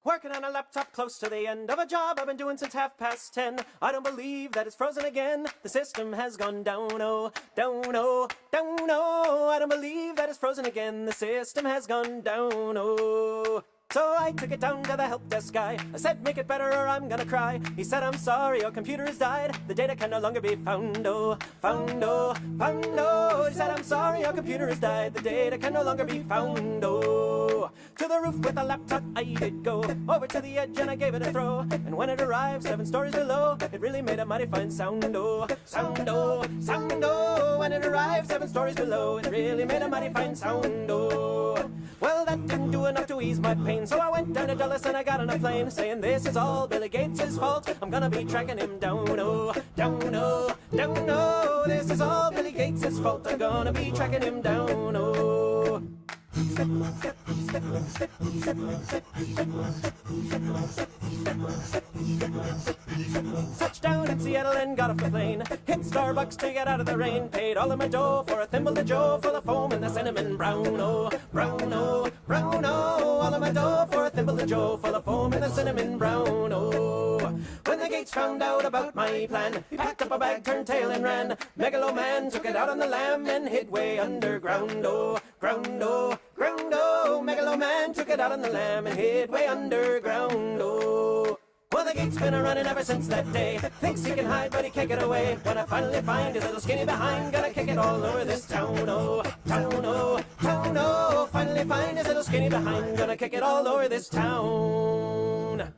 Working on a laptop close to the end of a job I've been doing since 10:30. I don't believe that it's frozen again. The system has gone down, oh, down, oh, down, oh. I don't believe that it's frozen again. The system has gone down, oh. So I took it down to the help desk guy. I said, make it better or I'm gonna cry. He said, I'm sorry, your computer has died. The data can no longer be found, oh, found, oh, found, oh. He said, I'm sorry, your computer has died. The data can no longer be found, oh. To the roof with the laptop I did go. Over to the edge and I gave it a throw. And when it arrived 7 stories below, it really made a mighty fine sound, oh, sound, oh, sound, oh. When it arrived 7 stories below, it really made a mighty fine sound, oh. Well, that didn't do enough to ease my pain, so I went down to Dallas and I got on a plane, saying this is all Billy Gates' fault. I'm gonna be tracking him down, oh, down, oh, down, oh. This is all Billy Gates' fault. I'm gonna be tracking him down, oh. Touchdown in Seattle and got off the plane. Hit Starbucks to get out of the rain. Paid all of my dough for a thimble of joe, full of foam and the cinnamon brown, oh, brown, oh, brown, oh. All of my dough for a thimble of joe, full of foam and the cinnamon brown, oh. When the Gates found out about my plan, he packed up a bag, turned tail and ran. Megaloman took it out on the lam and hid way underground, oh, ground, oh, ground, oh. Megaloman took it out on the lam and hid way underground, oh. Well, the Gate's been a-running ever since that day. Thinks he can hide, but he can't get away. When I finally find his little skinny behind, gonna kick it all over this town, oh, town, oh, town, oh. Finally find his little skinny behind, gonna kick it all over this town.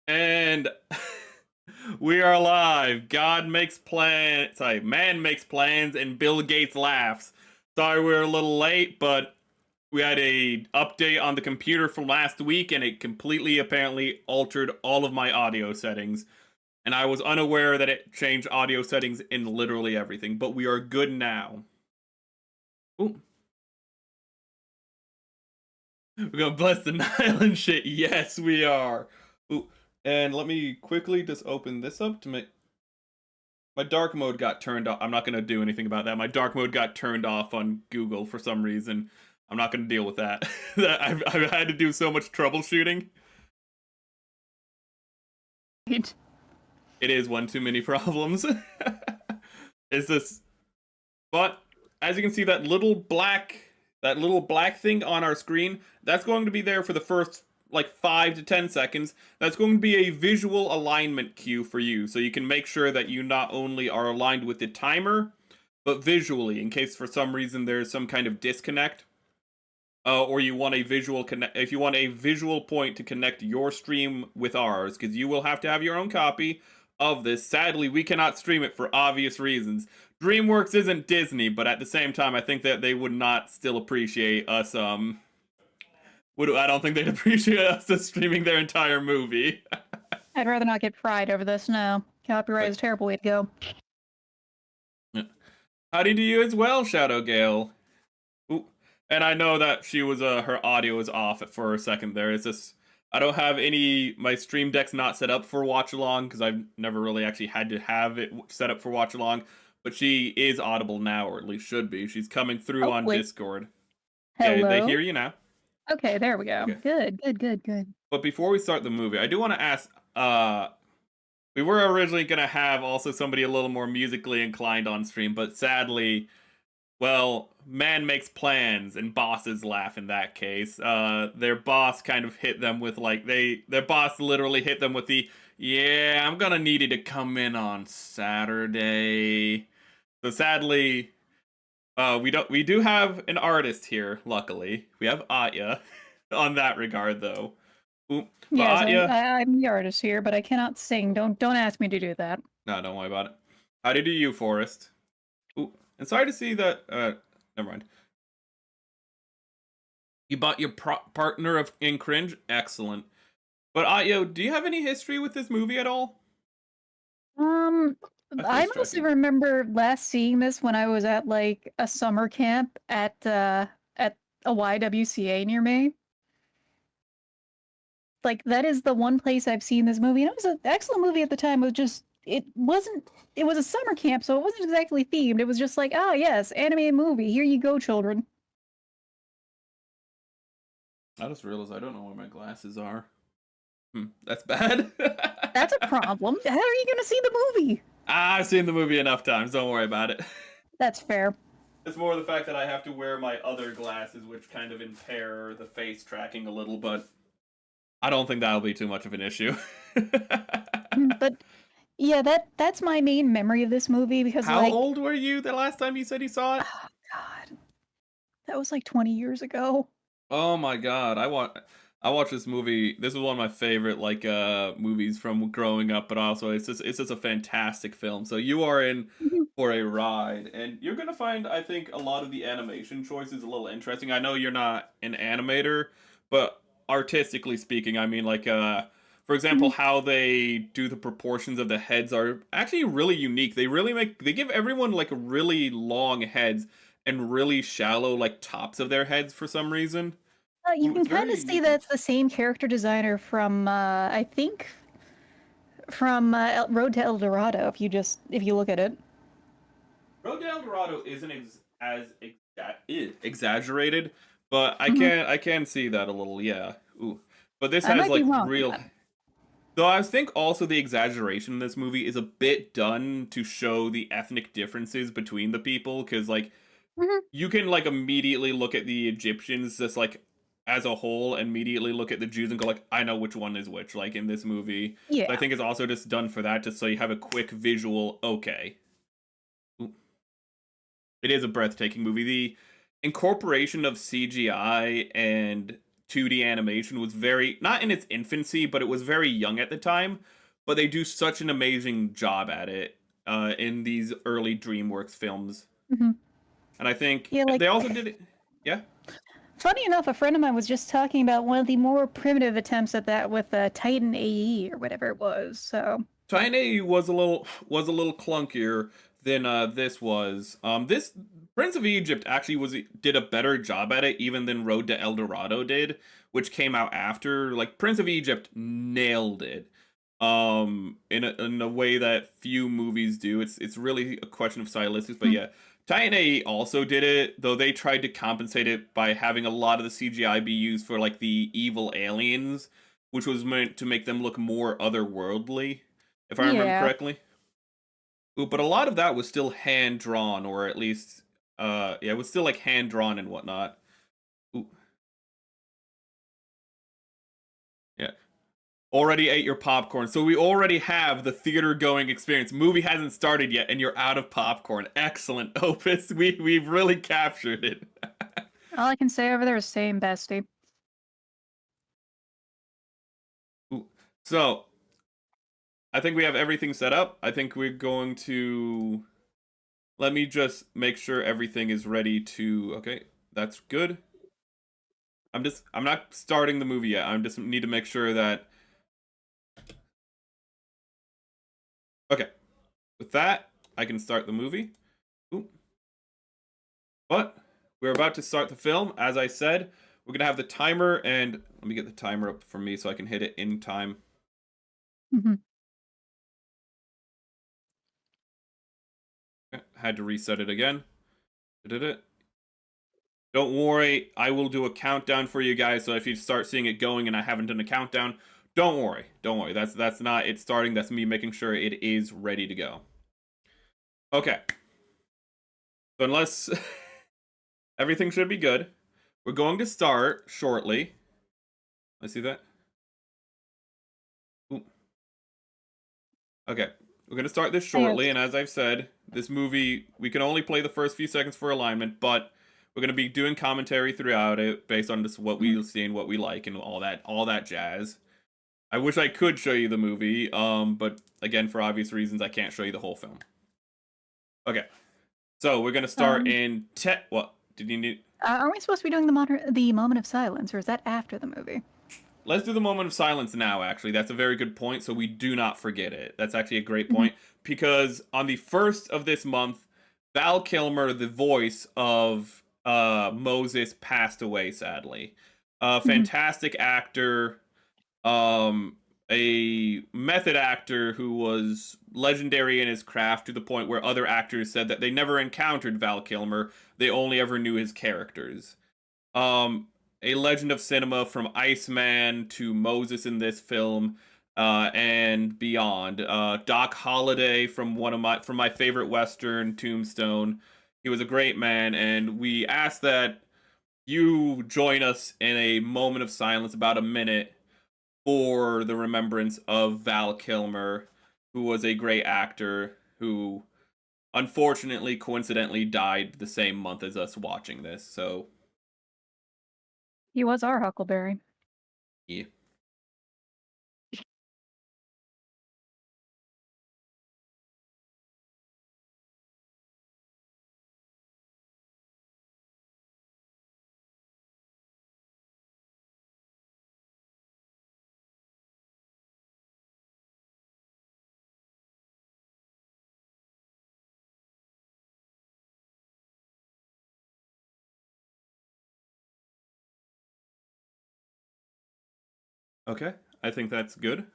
And we are live. Man makes plans and Bill Gates laughs. Sorry we're a little late, but we had a update on the computer from last week and it completely apparently altered all of my audio settings. And I was unaware that it changed audio settings in literally everything, but we are good now. Ooh. We're gonna bless the Nile and shit. Yes, we are. Ooh. And let me quickly just open this up to make... My dark mode got turned off. I'm not going to do anything about that. My dark mode got turned off on Google for some reason. I'm not going to deal with that. I've had to do so much troubleshooting. It is one too many problems. It's this... But, as you can see, that little black thing on our screen, that's going to be there for the first... like 5 to 10 seconds. That's going to be a visual alignment cue for you, so you can make sure that you not only are aligned with the timer, but visually, in case for some reason there's some kind of disconnect, or you want a visual if you want a visual point to connect your stream with ours, because you will have to have your own copy of this. Sadly, we cannot stream it for obvious reasons. DreamWorks isn't Disney, but at the same time, I think that they would not still appreciate us, I don't think they'd appreciate us just streaming their entire movie. I'd rather not get fried over this, no. Copyright is a terrible way to go. Howdy to you as well, Shadow Gale. Ooh. And I know that she was, her audio was off for a second there. It's just, I don't have my Stream Deck's not set up for Watchalong, because I've never really actually had to have it set up for Watchalong, but she is audible now, or at least should be. She's coming through on Discord. Hello? Yeah, they hear you now. Okay, there we go. Okay. Good. But before we start the movie, I do want to ask, we were originally going to have also somebody a little more musically inclined on stream, but sadly, well, man makes plans and bosses laugh in that case. Their boss kind of hit them with their boss literally hit them with yeah, I'm going to need you to come in on Saturday. So sadly... we do have an artist here, luckily. We have Atya on that regard, though. Ooh, yes, Atya... I'm the artist here, but I cannot sing. Don't ask me to do that. No, don't worry about it. How do you, Forrest? Ooh, and sorry to see that... never mind. You bought your partner in cringe? Excellent. But Atya, do you have any history with this movie at all? I mostly remember last seeing this when I was at like a summer camp at a YWCA near me. Like that is the one place I've seen this movie, and it was an excellent movie at the time. It was just it wasn't. It was a summer camp, so it wasn't exactly themed. It was just like, oh yes, anime movie. Here you go, children. I just realized I don't know where my glasses are. That's bad. That's a problem. How are you gonna see the movie? I've seen the movie enough times. Don't worry about it. That's fair. It's more the fact that I have to wear my other glasses, which kind of impair the face tracking a little, but I don't think that'll be too much of an issue. But yeah, that's my main memory of this movie because How like, old were you the last time you said you saw it? oh God, that was like 20 years ago. Oh my god, I watched this movie. This is one of my favorite movies from growing up, but also it's just a fantastic film. So you are in Mhm. for a ride, and you're gonna find, I think, a lot of the animation choices a little interesting. I know you're not an animator, but artistically speaking, I mean, for example, Mhm. how they do the proportions of the heads are actually really unique. They give everyone like really long heads and really shallow like tops of their heads for some reason. You Ooh, can it's kind very of see unique. that it's the same character designer from I think from Road to El Dorado. If you look at it. Road to El Dorado isn't exaggerated, but Mhm. I can see that a little, yeah. Ooh, but this I has might be like wrong on real. that. Though I think also the exaggeration in this movie is a bit done to show the ethnic differences between the people, because like Mhm. you can like immediately look at the Egyptians just like as a whole, and immediately look at the Jews and go like, I know which one is which. Like in this movie, so I Yeah. think it's also just done for that, just so you have a quick visual. Okay. Ooh. It is a breathtaking movie. The incorporation of CGI and 2D animation was very, not in its infancy, but it was very young at the time. But they do such an amazing job at it in these early DreamWorks films. Mhm. And I think Yeah, like they also did it. Yeah. funny enough, a friend of mine was just talking about one of the more primitive attempts at that with Titan AE or whatever it was. So, Tiny was a little clunkier than this was. This Prince of Egypt actually did a better job at it even than Road to El Dorado did, which came out after. Like Prince of Egypt nailed it. In a way that few movies do. It's really a question of stylistics, but mm, yeah. Titan also did it, though they tried to compensate it by having a lot of the CGI be used for like the evil aliens, which was meant to make them look more otherworldly, if I remember yeah. correctly. Ooh, but a lot of that was still hand drawn, or at least, yeah, it was still like hand drawn and whatnot. Ooh, yeah. Already ate your popcorn, so we already have the theater going experience. Movie hasn't started yet, and you're out of popcorn. Excellent, Opus. We've really captured it. All I can say over there is same bestie. Ooh. So I think we have everything set up. I think we're going to. Let me just make sure everything is ready to. Okay, that's good. I'm not starting the movie yet. I just need to make sure that. Okay, with that, I can start the movie. Ooh. But we're about to start the film. As I said, we're gonna have the timer, and let me get the timer up for me so I can hit it in time. Mhm. Okay, had to reset it again. Did it? Don't worry, I will do a countdown for you guys. So if you start seeing it going and I haven't done a countdown, don't worry. Don't worry. That's not it starting. That's me making sure it is ready to go. Okay. So unless everything should be good, we're going to start shortly. Let's see that. Ooh. Okay. We're going to start this I guess. shortly, and as I've said, this movie, we can only play the first few seconds for alignment, but we're going to be doing commentary throughout it based on just what Mhm. we see and what we like and all that jazz. I wish I could show you the movie, but again, for obvious reasons, I can't show you the whole film. Okay, so we're gonna start Um, in What did you need? are we supposed to be doing the moment of silence, or is that after the movie? Let's do the moment of silence now. Actually, that's a very good point. So we do not forget it. That's actually a great Mhm. point because on the first of this month, Val Kilmer, the voice of Moses, passed away. Sadly, a Mhm. fantastic actor. Um, a method actor who was legendary in his craft to the point where other actors said that they never encountered Val Kilmer, they only ever knew his characters. A legend of cinema from Iceman to Moses in this film, and beyond. Doc Holliday from my favorite Western, Tombstone. He was a great man, and we ask that you join us in a moment of silence, about a minute, for the remembrance of Val Kilmer, who was a great actor who unfortunately, coincidentally, died the same month as us watching this. So, He was our Huckleberry. yeah. Okay, I think that's good.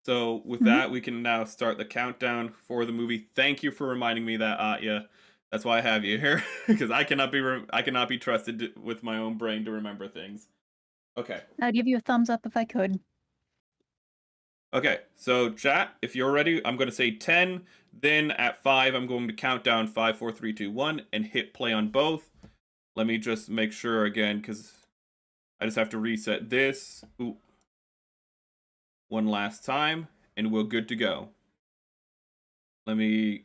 So with Mhm. that, we can now start the countdown for the movie. Thank you for reminding me that, Atya. That's why I have you here, because I cannot be trusted with my own brain to remember things. Okay. I'd give you a thumbs up if I could. Okay. So chat, if you're ready, I'm going to say 10. Then at 5, I'm going to count down 5, 4, 3, 2, 1, and hit play on both. Let me just make sure again, because I just have to reset this. Ooh. One last time, and we're good to go. Give me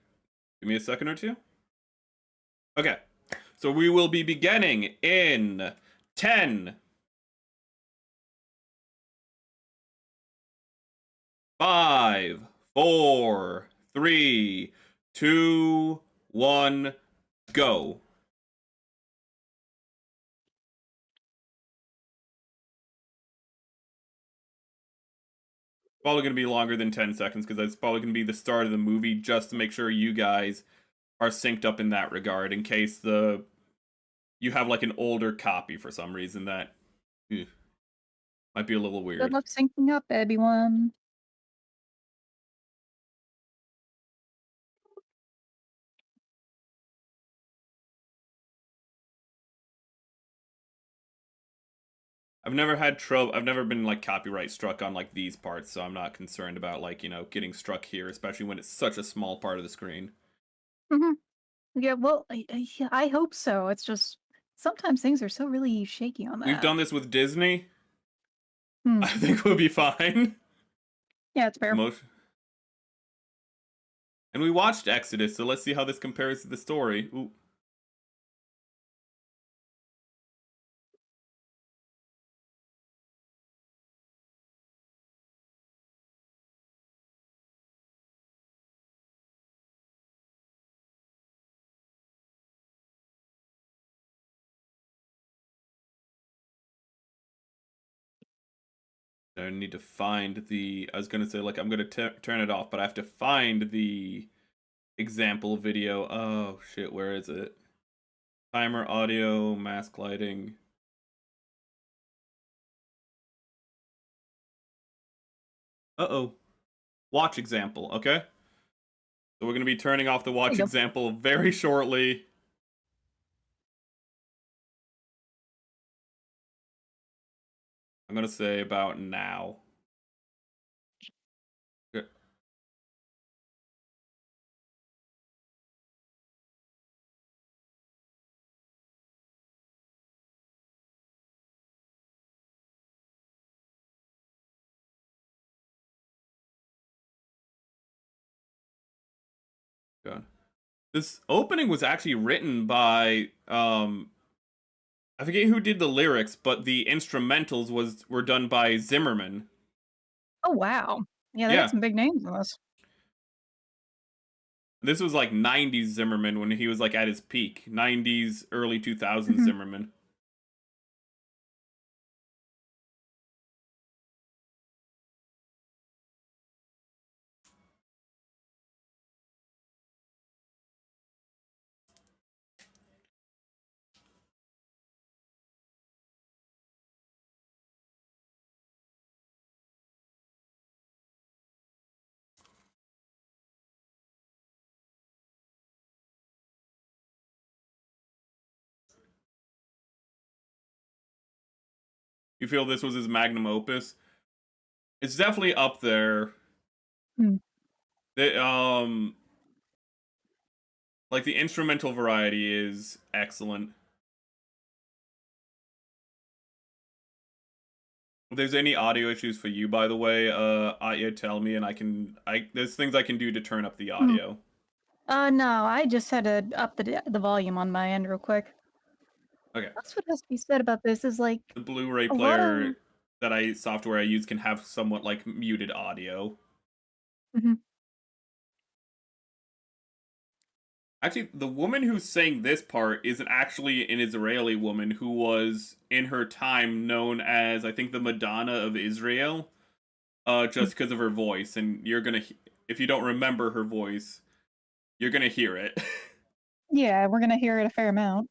a second or two. Okay, so we will be beginning in 10, 5, 4, 3, 2, 1, go. Probably going to be longer than 10 seconds because that's probably going to be the start of the movie, just to make sure you guys are synced up in that regard, in case you have like an older copy for some reason that might be a little Good weird. luck syncing up, everyone. I've never had trouble. I've never been like copyright struck on like these parts, so I'm not concerned about like, getting struck here, especially when it's such a small part of the screen. Mhm. Yeah, well, I hope so. It's just sometimes things are so really shaky on We've that. done this with Disney. Hmm. I think we'll be fine. Yeah, it's fair. Most. And we watched Exodus, so let's see how this compares to the story. Ooh. I need to find I was gonna say, like, I'm gonna turn it off, but I have to find the example video. Oh shit, where is it? Timer, audio, mask lighting. Uh-oh. Watch example, okay? So we're gonna be turning off the There watch you go. example very shortly. I'm gonna say about now. Okay. Good. This opening was actually written by I forget who did the lyrics, but the instrumentals were done by Zimmerman. Oh, wow. Yeah, they had Yeah. some big names in this. This was like 90s Zimmerman when he was like at his peak. 90s, early 2000s Mhm. Zimmerman. You feel this was his magnum opus? It's definitely up there. Hmm. Like the instrumental variety is excellent. If there's any audio issues for you, by the way, Atya, tell me, and there's things I can do to turn up the audio. No, I just had to up the volume on my end real quick. Okay. That's what has to be said about this is like The Blu-ray a lot player of software I use can have somewhat like muted audio. Mhm. Actually, the woman who sang this part is actually an Israeli woman who was in her time known as, I think, the Madonna of Israel, just because of her voice. And if you don't remember her voice, you're gonna hear it. Yeah, we're gonna hear it a fair amount.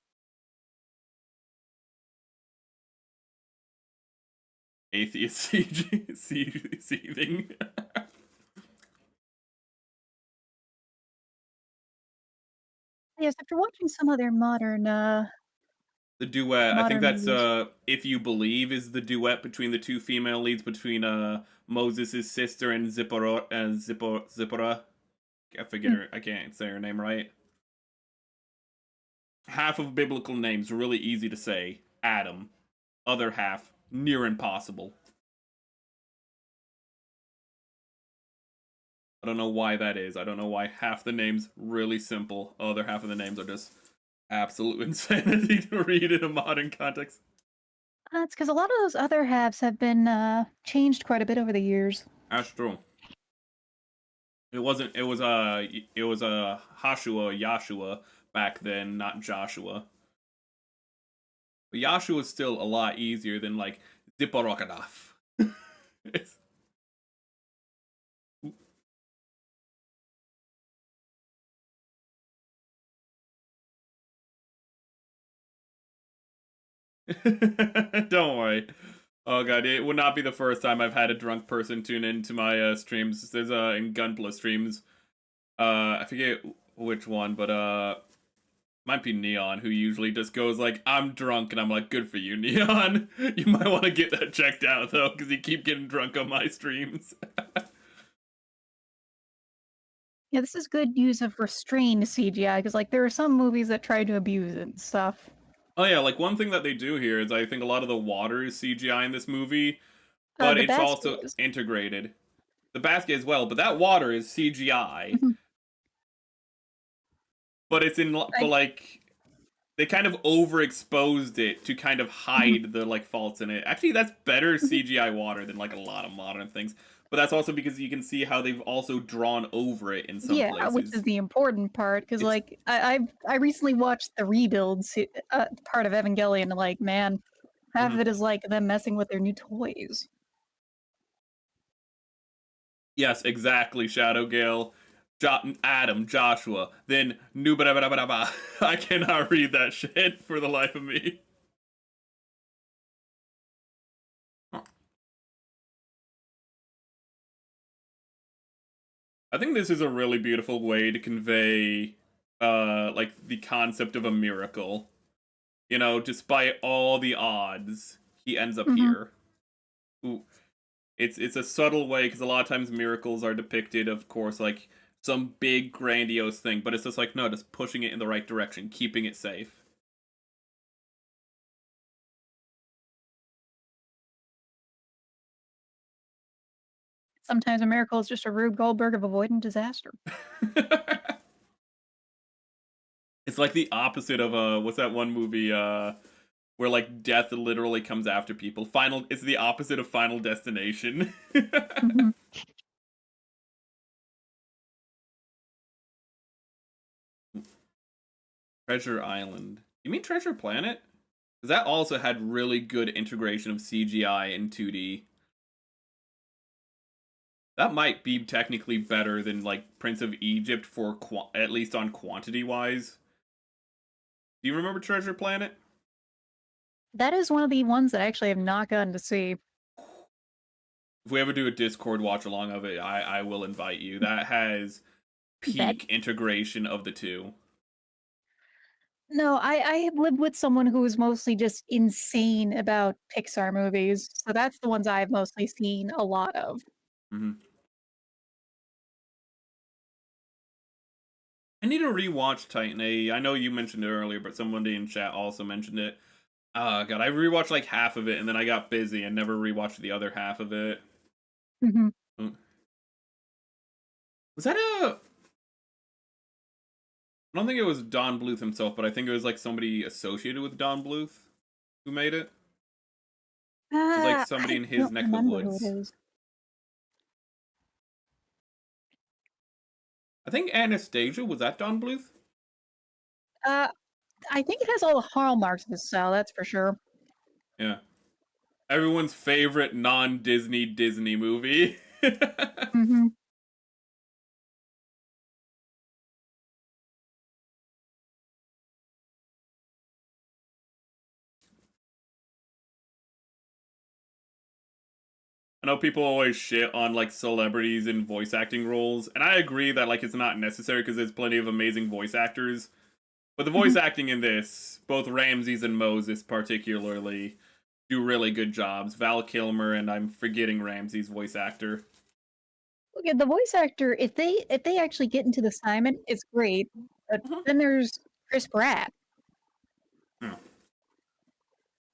Atheist seething. Yes, after watching some other The duet, I think modern that's movies. If You Believe is the duet between the two female leads between Moses' sister and Zipporah. I forget Hmm. her. I can't say her name right. Half of biblical names really easy to say. Adam. Other half near impossible. I don't know why that is. I don't know why half the names really simple. Other half of the names are just absolute insanity to read in a modern context. It's because a lot of those other halves have been changed quite a bit over the years. That's true. It wasn't. It was Hashua, Yashua back then, not Joshua. But Yashua is still a lot easier than like Zipporokadaf. Don't worry. Oh god, it would not be the first time I've had a drunk person tune into my streams. There's in Gunpla streams. I forget which one, but might be Neon, who usually just goes like, "I'm drunk," and I'm like, "Good for you, Neon." You might want to get that checked out though, because you keep getting drunk on my streams. Yeah, this is good use of restrained CGI because like there are some movies that try to abuse it and stuff. Oh yeah, like one thing that they do here is I think a lot of the water is CGI in this movie, but The it's basket also is. integrated. The basket as well, but that water is CGI. Mhm. But it's but I, like they kind of overexposed it to kind of mhm, hide the like faults in it. Actually, that's better mhm. CGI water than like a lot of modern things. But that's also because you can see how they've also drawn over it in some Yeah, which is places. the important part because It's like I recently watched the part of Evangelion and like man, half of mhm. it is like them messing with their new toys. Yes, exactly. Shadowgale, Adam, Joshua, then Nuba. I cannot read that shit for the life of me. I think this is a really beautiful way to convey like the concept of a miracle. You know, despite all the odds, he ends up Hmm. here. Ooh. It's a subtle way because a lot of times miracles are depicted, of course, like some big grandiose thing, but it's just like no, just pushing it in the right direction, keeping it safe. Sometimes a miracle is just a Rube Goldberg of avoiding disaster. It's like the opposite of what's that one movie where like death literally comes after people. It's the opposite of Final Destination. Hmm. Treasure Island. You mean Treasure Planet? Because that also had really good integration of CGI and 2D. That might be technically better than like Prince of Egypt for at least on quantity wise. Do you remember Treasure Planet? That is one of the ones that I actually have not gotten to see. If we ever do a Discord watch along of it, I will invite you. That has That peak integration of the two. No, I lived with someone who was mostly just insane about Pixar movies, so that's the ones I've mostly seen a lot of. Hmm. I need to rewatch Titan A. I know you mentioned it earlier, but somebody in chat also mentioned it. Oh god, I rewatched like half of it, and then I got busy and never rewatched the other half of it. Mhm. Mm. Was that a? I don't think it was Don Bluth himself, but I think it was like somebody associated with Don Bluth who made it. It was like somebody I in his don't neck of the remember who it woods. is. I think Anastasia, was that Don Bluth? Uh, I think it has all the hallmarks of the style, that's for sure. Yeah. Everyone's favorite non-Disney Disney movie. Mhm. I know people always shit on like celebrities in voice acting roles, and I agree that like it's not necessary because there's plenty of amazing voice actors. But the voice Mhm. acting in this, both Ramses and Moses particularly, do really good jobs. Val Kilmer and I'm forgetting Ramses' voice actor. Look at the voice actor, if they actually get into the assignment, it's great, but Uh-huh. then there's Chris Pratt, Hmm.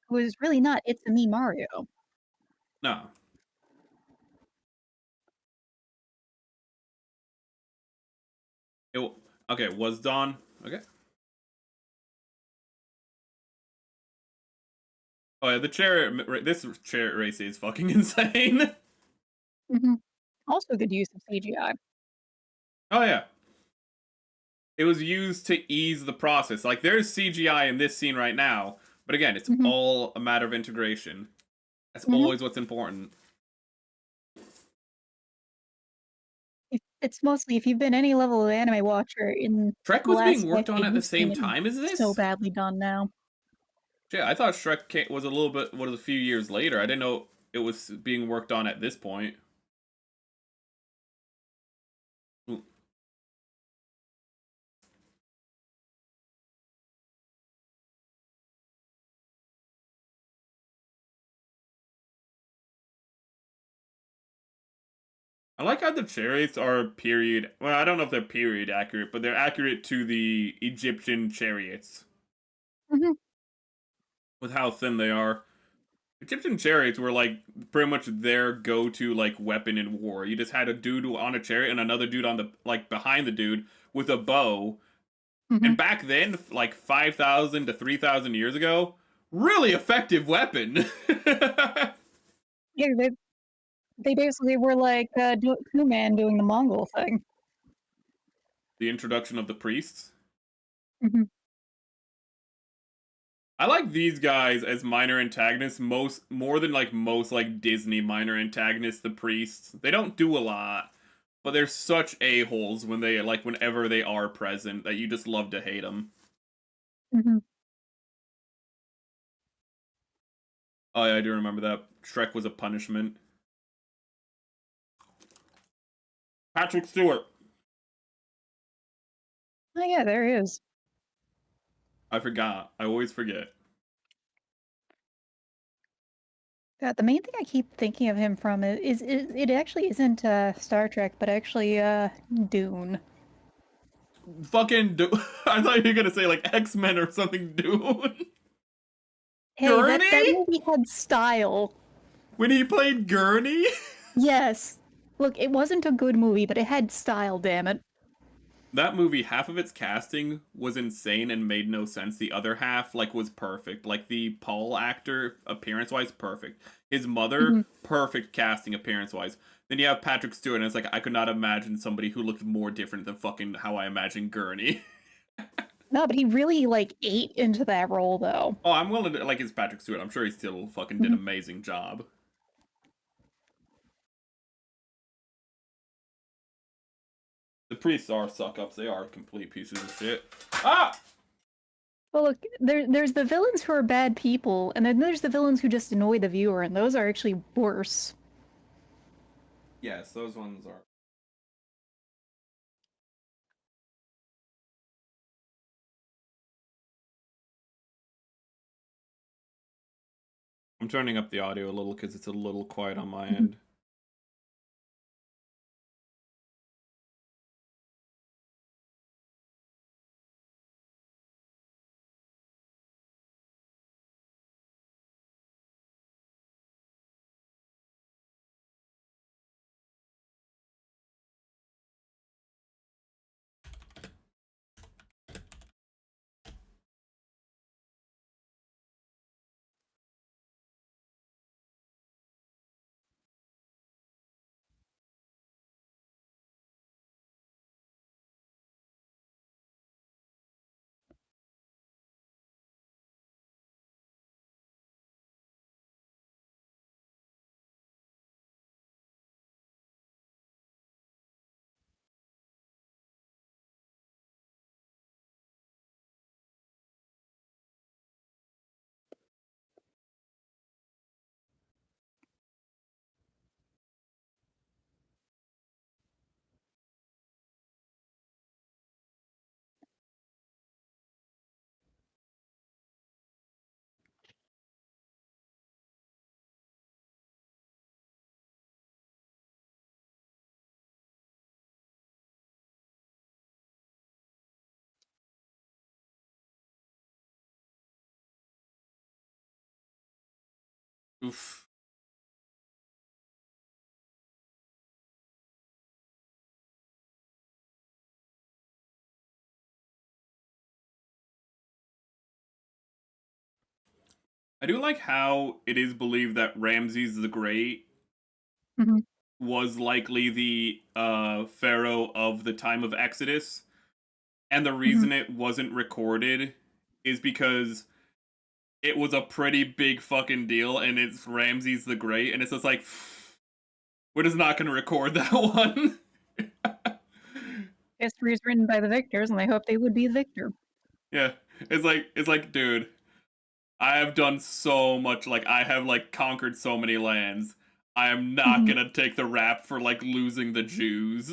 who is really not It's a Me Mario. No. It, okay, was Dawn. Okay. Oh yeah, the chariot. This chariot race is fucking insane. Mhm. Also good use of CGI. Oh yeah, it was used to ease the process. Like there's CGI in this scene right now, but again, it's Mhm. all a matter of integration. That's Mhm. always what's important. It's mostly if you've been any level of anime watcher in Shrek the was being last worked on decade, at the you've seen same it time as so this. badly done now. Shit, I thought was a little bit was a few years later. I didn't know it was being worked on at this point. I like how the chariots are period. Well, I don't know if they're period accurate, but they're accurate to the Egyptian chariots Mhm. with how thin they are. Egyptian chariots were like pretty much their go-to like weapon in war. You just had a dude on a chariot and another dude on the like behind the dude with a bow. Mhm. And back then, like 5,000 to 3,000 years ago, really effective weapon. Yeah, they basically were like, Man doing the Mongol thing. The introduction of the priests. Mhm. I like these guys as minor antagonists most more than like most like Disney minor antagonists, the priests. They don't do a lot, but they're such a-holes when they like whenever they are present that you just love to hate them. Mhm. Oh yeah, I do remember that. Shrek was a punishment. Patrick Stewart. Oh, yeah, there is. I forgot. I always forget. The main thing I keep thinking of him from is it actually isn't, Star Trek, but actually, Dune. Fucking I thought you were gonna say like X-Men or something, dude. Hey, that Gurney? movie had style. When he played Gurney? Yes. Look, it wasn't a good movie, but it had style, damn it. That movie, half of its casting was insane and made no sense. The other half, like, was perfect. Like the Paul actor, appearance wise, perfect. His mother, Mhm. perfect casting appearance wise. Then you have Patrick Stewart, and it's like I could not imagine somebody who looked more different than fucking how I imagine Gurney. No, but he really, like, ate into that role, though. Oh, I'm willing to like it's Patrick Stewart. I'm sure he still fucking did an Mhm. amazing job. The priests are suck ups. They are complete pieces of shit. Ah! Well, look, there's the villains who are bad people, and then there's the villains who just annoy the viewer, and those are actually worse. Yes, those ones are. I'm turning up the audio a little because it's a little quiet on my end. Oof. I do like how it is believed that Ramses the Great Mm-hmm. was likely the pharaoh of the time of Exodus, and the Mm-hmm. reason it wasn't recorded is because it was a pretty big fucking deal, and it's Ramses the Great, and it's just like, we're just not gonna record that one. History is written by the victors, and I hope they would be the victor. Yeah, it's like, dude, I have done so much. Like, I have like conquered so many lands. I am not Mm-hmm. gonna take the rap for like losing the Jews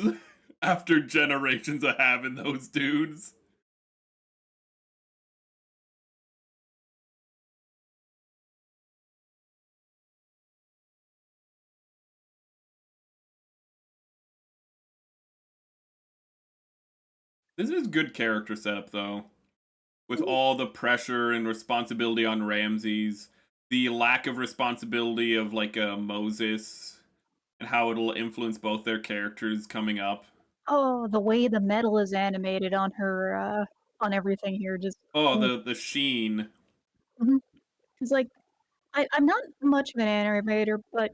after generations of having those dudes. This is good character setup though, with all the pressure and responsibility on Ramses, the lack of responsibility of like Moses, and how it'll influence both their characters coming up. Oh, the way the metal is animated on her, on everything here, just Oh, the sheen, mm-hmm. It's like I'm not much of an animator, but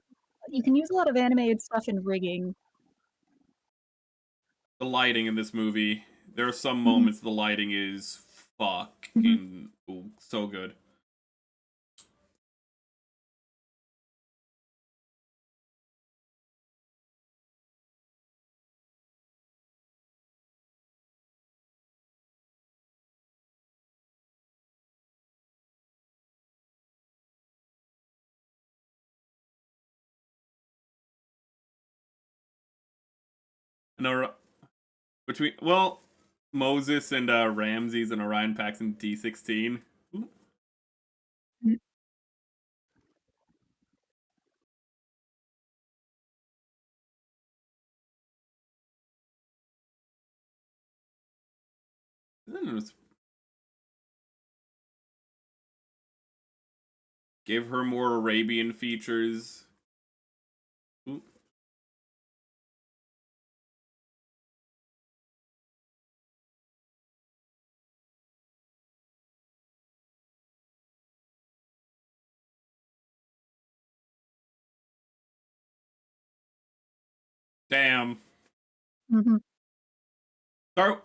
you can use a lot of animated stuff in rigging. the lighting in this movie. There are some Mm-hmm. moments the lighting is Mm-hmm. fucking so good. And between Moses and Ramses and Orion Pax in D16. Give her more Arabian features. Ooh. Damn. Mm-hmm. Start.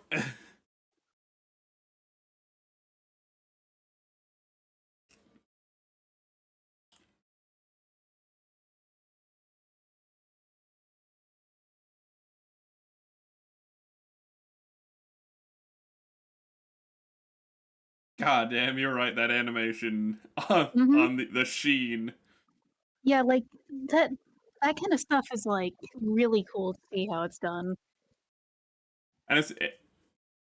God damn, you're right. That animation Mm-hmm. on the sheen, Yeah, like that that kind of stuff is like really cool to see how it's done. and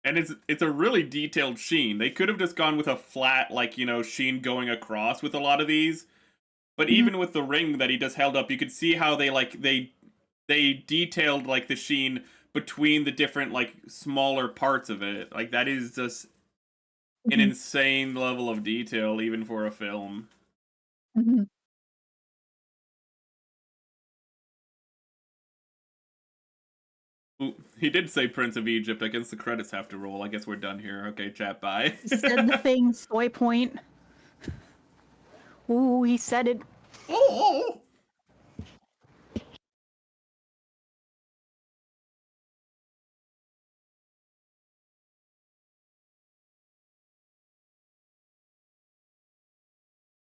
it's a really detailed sheen. They could have just gone with a flat, like, sheen going across with a lot of these, But Mhm. even with the ring that he just held up, you could see how they detailed like the sheen between the different like smaller parts of it. Like that is just an Mhm. insane level of detail even for a film. Mhm. Ooh, he did say Prince of Egypt. I guess the credits have to roll. I guess we're done here. Okay, chat, bye. He said the thing, soy point. Ooh, he said it. Oh!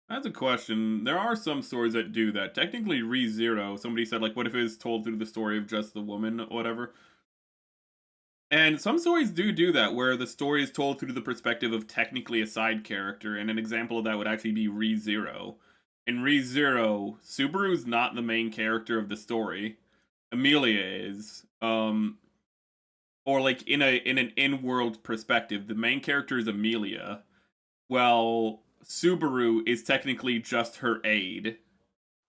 That's a question. There are some stories that do that. Technically, ReZero, somebody said, like, what if it was told through the story of just the woman, or whatever? And some stories do that, where the story is told through the perspective of technically a side character, and an example of that would actually be ReZero. In ReZero, Subaru's not the main character of the story. Amelia is. Or like in an in-world perspective, the main character is Amelia. Well, Subaru is technically just her aide.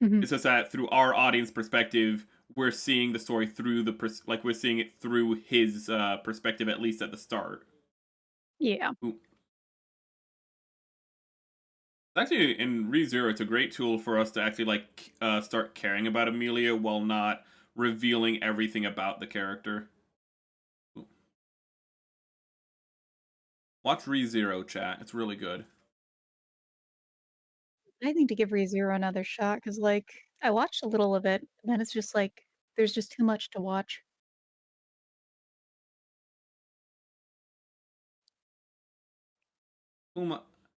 Mhm. It's just that through our audience perspective, we're seeing the story through like we're seeing it through his perspective, at least at the start. Yeah. Ooh. Actually, in ReZero, it's a great tool for us to actually like start caring about Amelia while not revealing everything about the character. Ooh. Watch ReZero, chat. It's really good. I need to give ReZero another shot because, like, I watched a little of it, and then it's just like there's just too much to watch.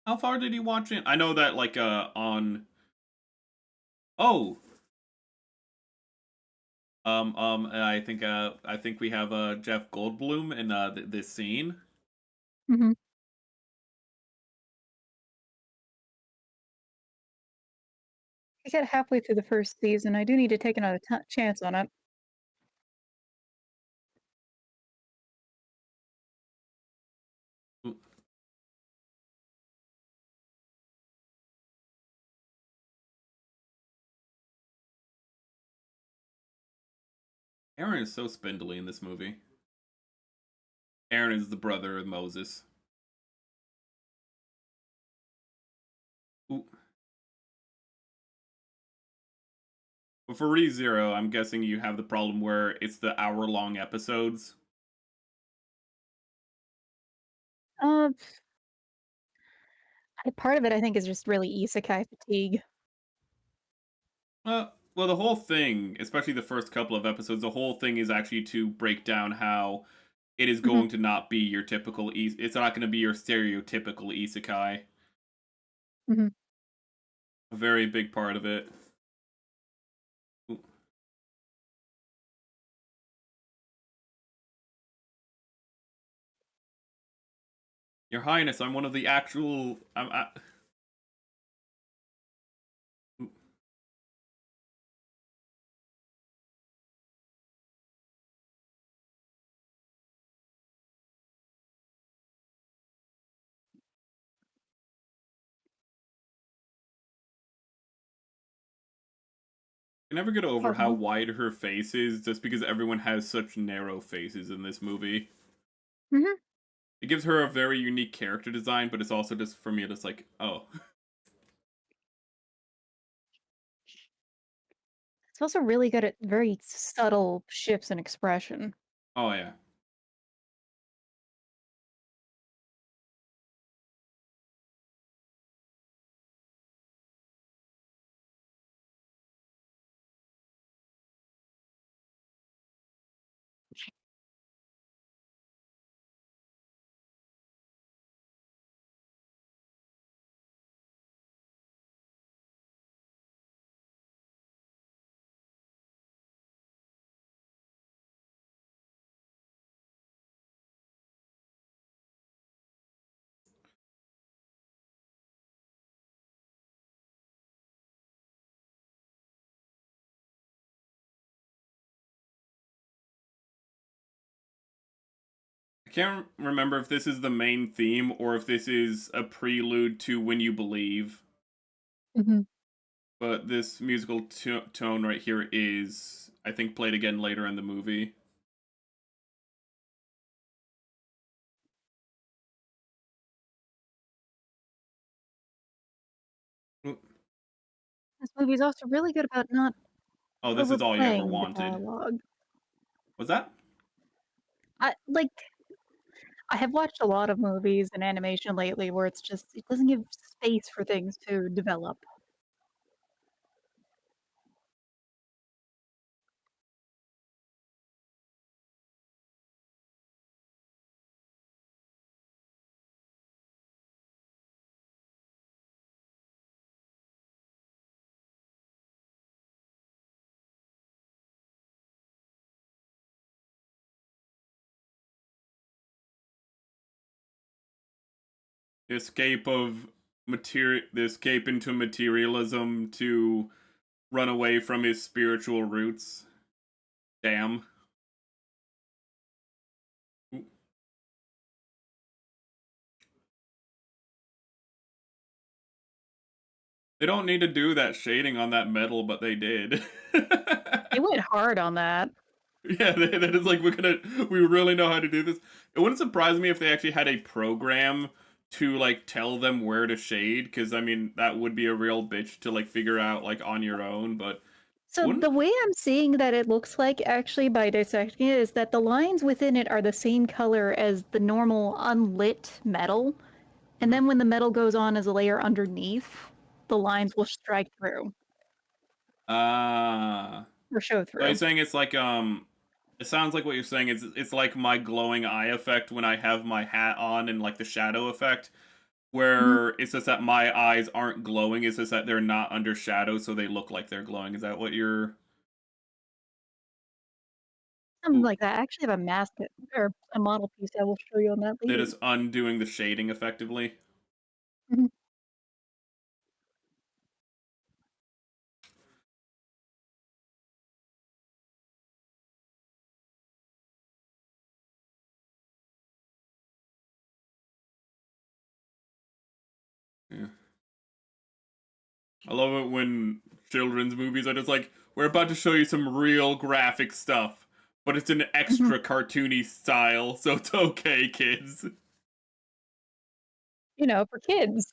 How far did you watch it? I know that like on oh I think we have Jeff Goldblum in this scene. Mhm. I got halfway through the first season. I do need to take another chance on it. Ooh, Aaron is so spindly in this movie. Aaron is the brother of Moses. Ooh. But for ReZero, I'm guessing you have the problem where it's the hour-long episodes. Uh, Part of it I think is just really isekai fatigue. Well, the whole thing, especially the first couple of episodes, the whole thing is actually to break down how it is Mhm. going to not be your typical. It's not going to be your stereotypical isekai. Mhm. A very big part of it. Ooh. Your Highness, I'm one of the actual. I never get over how Pardon? wide her face is, just because everyone has such narrow faces in this movie. Mhm. It gives her a very unique character design, but it's also just for me, just like, oh, It's also really good at very subtle shifts in expression. oh yeah. I can't remember if this is the main theme or if this is a prelude to When You Believe. Mhm. But this musical tone right here is, I think, played again later in the movie. This movie's also really good about not Oh, this is all you ever overplaying the wanted. dialogue. Was that? I have watched a lot of movies and animation lately where it's just it doesn't give space for things to develop. The escape of the escape into materialism to run away from his spiritual roots. Damn. They don't need to do that shading on that metal, but they did. They went hard on that. Yeah, that is like, we really know how to do this. It wouldn't surprise me if they actually had a program to like tell them where to shade, because I mean that would be a real bitch to like figure out like on your own. But So the way I'm seeing that it looks like actually by dissecting it is that the lines within it are the same color as the normal unlit metal. And then when the metal goes on as a layer underneath, the lines will strike through or show so you're through. saying it's like it sounds like what you're saying is it's like my glowing eye effect when I have my hat on and like the shadow effect, where it's just that my eyes aren't glowing, it's just that they're not under shadow, so they look like they're glowing. Is that what you're... Something like that. I actually have a mask or a model piece I will show you on that That later. is undoing the shading effectively? Mhm. Yeah. I love it when children's movies are just like, we're about to show you some real graphic stuff, but it's an Mhm. extra cartoony style, so it's okay, kids. You know, for kids.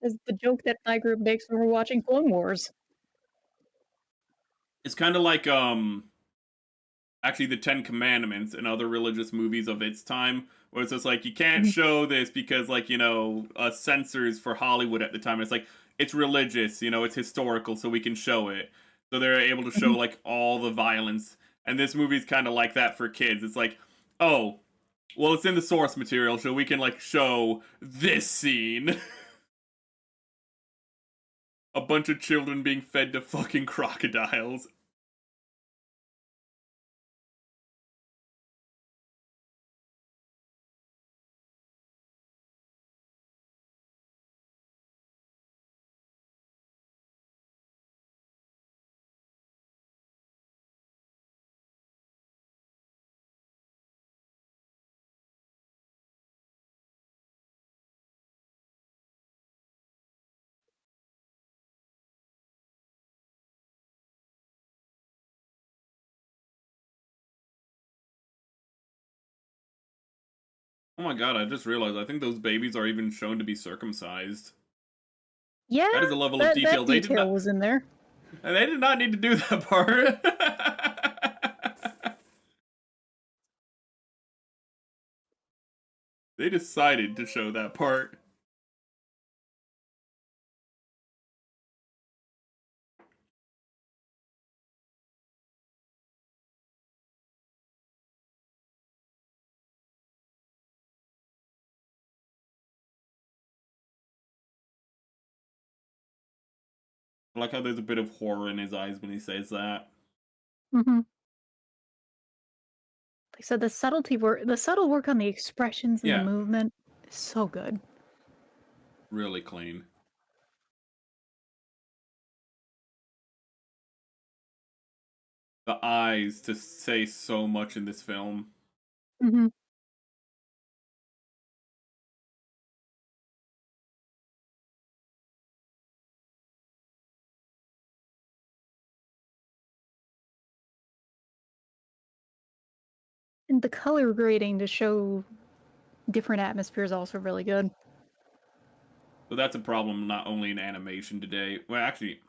Is the joke that my group makes when we're watching Clone Wars. It's kind of like, actually the Ten Commandments and other religious movies of its time, where it's just like, you can't Mhm. show this because, like, you know, censors for Hollywood at the time, it's like, it's religious, you know, it's historical, so we can show it. So they're able to show, Mhm. like, all the violence. And this movie's kind of like that for kids. It's like, oh, well, it's in the source material, so we can, like, show this scene. A bunch of children being fed to fucking crocodiles. Oh my god, I just realized, I think those babies are even shown to be circumcised. Yeah, That is a level of that detail detail was in there. they did not need to do that part. They decided to show that part. I like how there's a bit of horror in his eyes when he says that. Mhm. Like I said, the subtle work on the expressions and the Yeah, movement is so good. really clean. The eyes to say so much in this film. Mhm. And the color grading to show different atmospheres is also really good. So that's a problem not only in animation today, well, actually,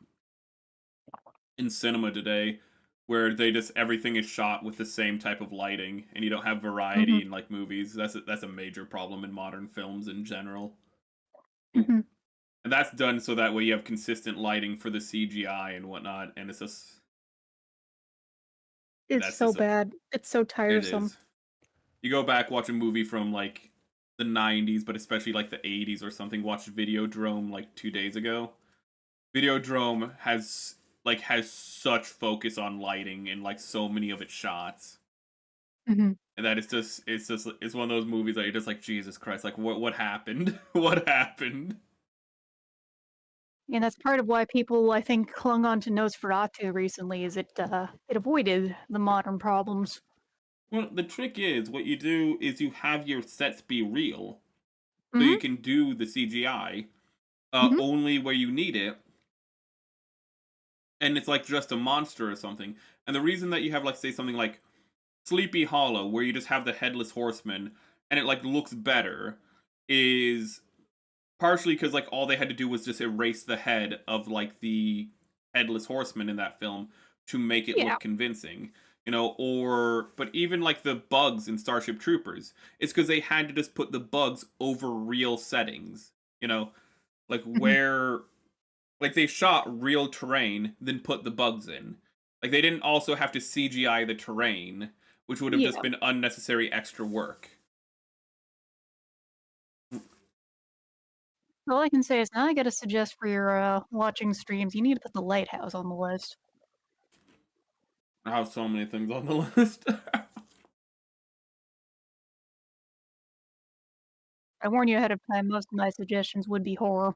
in cinema today, where they just everything is shot with the same type of lighting, and you don't have variety in like movies. That's a major problem in modern films in general. Mm-hmm. And that's done so that way you have consistent lighting for the CGI and whatnot, and it's just It's that's so just a, bad. It's so it tiresome. is. You go back watch a movie from like the 90s, but especially like the 80s or something. Watch Videodrome like 2 days ago. Videodrome has such focus on lighting and like so many of its shots, Mm-hmm. and that it's one of those movies that you're just like, Jesus Christ, like what happened? What happened? And that's part of why people, I think, clung on to Nosferatu recently, is it avoided the modern problems. Well, the trick is what you do is you have your sets be real, so Mm-hmm. you can do the CGI Mm-hmm. only where you need it, and it's like just a monster or something. And the reason that you have like say something like Sleepy Hollow, where you just have the headless horseman, and it like looks better, is partially because like all they had to do was just erase the head of like the headless horseman in that film to make it Yeah. look convincing, or but even like the bugs in Starship Troopers, it's because they had to just put the bugs over real settings, like Mm-hmm. where like they shot real terrain then put the bugs in, like they didn't also have to CGI the terrain, which would have just Yeah. been unnecessary extra work. All I can say is now I gotta suggest for your watching streams, you need to put the lighthouse on the list. I have so many things on the list. I warn you ahead of time, most of my suggestions would be horror.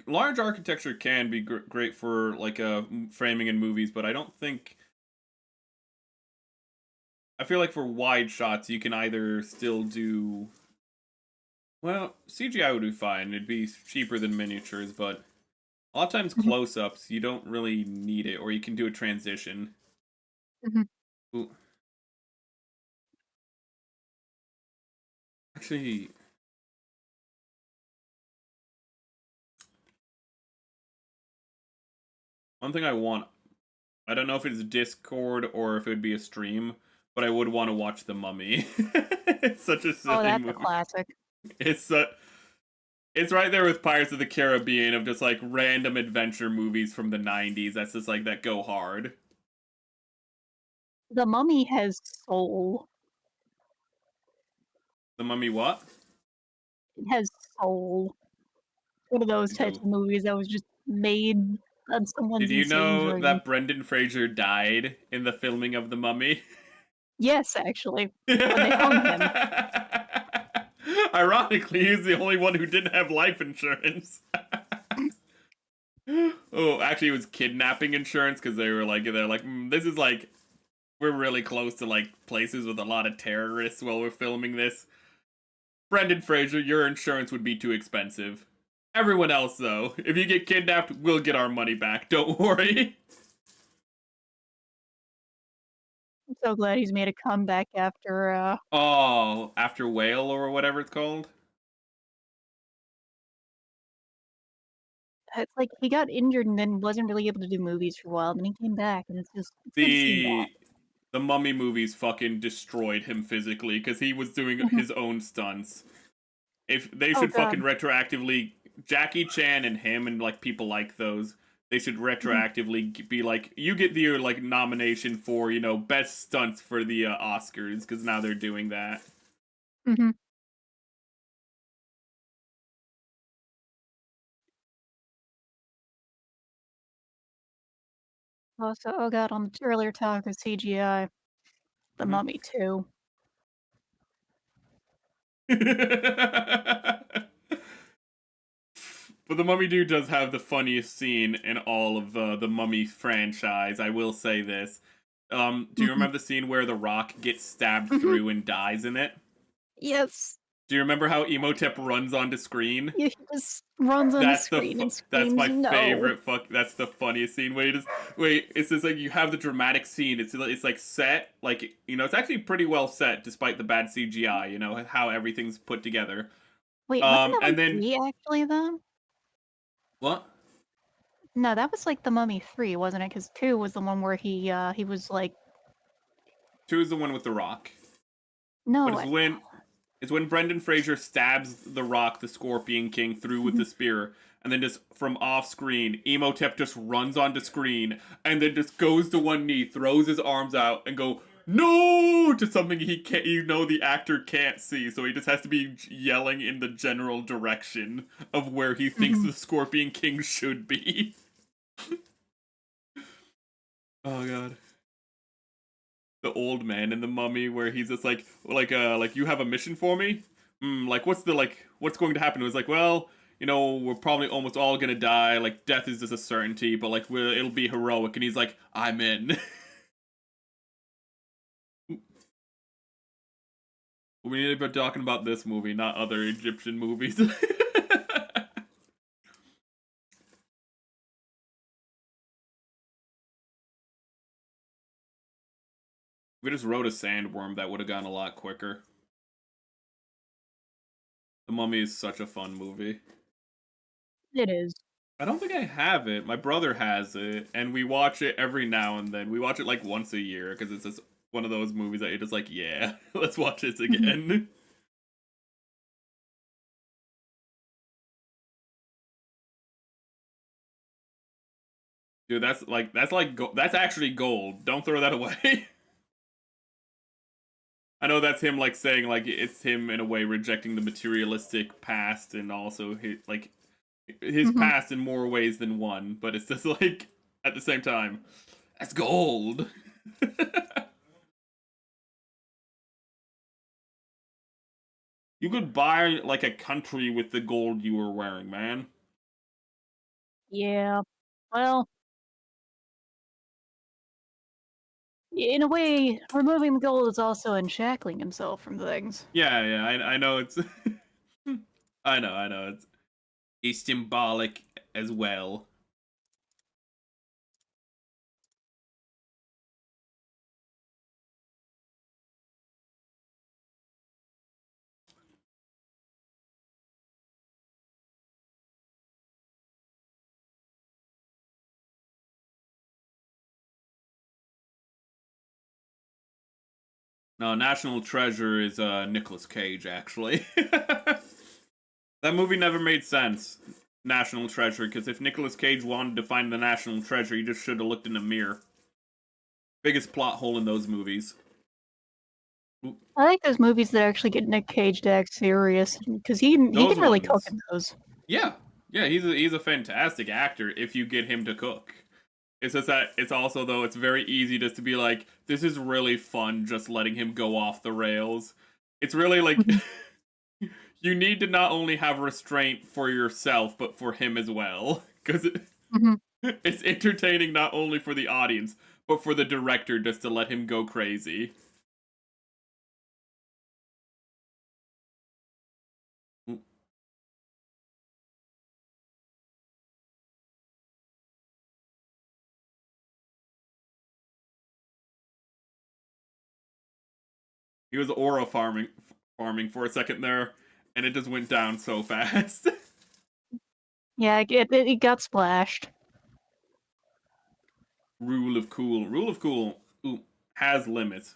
Large architecture can be great for like framing in movies, but I don't think. I feel like for wide shots, you can either still do. Well, CGI would be fine. It'd be cheaper than miniatures, but a lot of times Mhm. close-ups you don't really need it, or you can do a transition. Mhm. Ooh. Actually, one thing I want. I don't know if it's Discord or if it would be a stream, but I would want to watch The Mummy. It's such a Oh, silly that's a movie. classic. It's it's right there with Pirates of the Caribbean of just like random adventure movies from the 90s that's just like that go hard. The Mummy has soul. The Mummy what? It has soul. One of those types No. of movies that was just made on Did someone's you insane know dream. that Brendan Fraser died in the filming of The Mummy? Yes, actually, when they hung him. Ironically, he's the only one who didn't have life insurance. Oh, actually, it was kidnapping insurance because they're like, this is like, we're really close to like places with a lot of terrorists while we're filming this. Brendan Fraser, your insurance would be too expensive. Everyone else, though, if you get kidnapped, we'll get our money back. Don't worry. I'm so glad he's made a comeback after Oh, after Whale or whatever it's called. it's like he got injured and then wasn't really able to do movies for a while, then he came back and it's good to see him back. The Mummy movies fucking destroyed him physically because he was doing Mhm. his own stunts. If they Oh should fucking god. retroactively Jackie Chan and him and like people like those, they should Mhm. retroactively be like, you get the like nomination for best stunts for the Oscars because now they're doing that. Mhm. Also, oh god, on the earlier talk of CGI, The Mhm. Mummy too. But the Mummy Dude does have the funniest scene in all of the Mummy franchise. I will say this. Do you Mhm. remember the scene where The Rock gets stabbed Mhm. through and dies in it? Yes. Do you remember how Emotep runs onto screen? He just runs on the That's screen and that's screams, my "No!" favorite that's the funniest scene. Wait, it's just like you have the dramatic scene. It's like set, like, you know, it's actually pretty well set despite the bad CGI, you know, how everything's put together. Wait, wasn't that And like then 3 actually then? what? No, that was like The Mummy 3, wasn't it? Because 2 was the one where he was like, 2 is the one with the rock. But no, it's when Brendan Fraser stabs the Rock, the Scorpion King, through with the spear, and then just from off screen, Emotep just runs onto screen, and then just goes to one knee, throws his arms out, and go no to something he can't, you know, the actor can't see, so he just has to be yelling in the general direction of where he thinks the Scorpion King should be. Oh god. The old man in the Mummy, where he's just like you have a mission for me. Like what's going to happen? It was like, well, you know, we're probably almost all gonna die. Like death is just a certainty, but like it'll be heroic. And he's like, I'm in. We need to be talking about this movie, not other Egyptian movies. We just wrote a sandworm, that would have gone a lot quicker. The Mummy is such a fun movie. it is. I don't think I have it. My brother has it, and we watch it every now and then. We watch it like once a year because it's just one of those movies that you're just like, yeah, let's watch this again. Dude, that's actually gold. Don't throw that away. I know that's him like saying like it's him in a way rejecting the materialistic past and also his past in more ways than one, but it's just like at the same time, that's gold. You could buy like a country with the gold you were wearing, man. Yeah. Well, in a way, removing the gold is also unshackling himself from things. Yeah, I know it's I know it's symbolic as well. No, National Treasure is Nicolas Cage actually. That movie never made sense. National Treasure, because if Nicolas Cage wanted to find the National Treasure, he just should have looked in a mirror. Biggest plot hole in those movies. I like those movies that actually get Nick Cage to act serious because he can Those really cook ones. in those. Yeah, he's a fantastic actor if you get him to cook. It's just that it's also though it's very easy just to be like, this is really fun just letting him go off the rails. It's really like you need to not only have restraint for yourself but for him as well, because it's entertaining not only for the audience but for the director just to let him go crazy. He was aura farming for a second there, and it just went down so fast. Yeah, it got splashed. Rule of cool, ooh, has limits,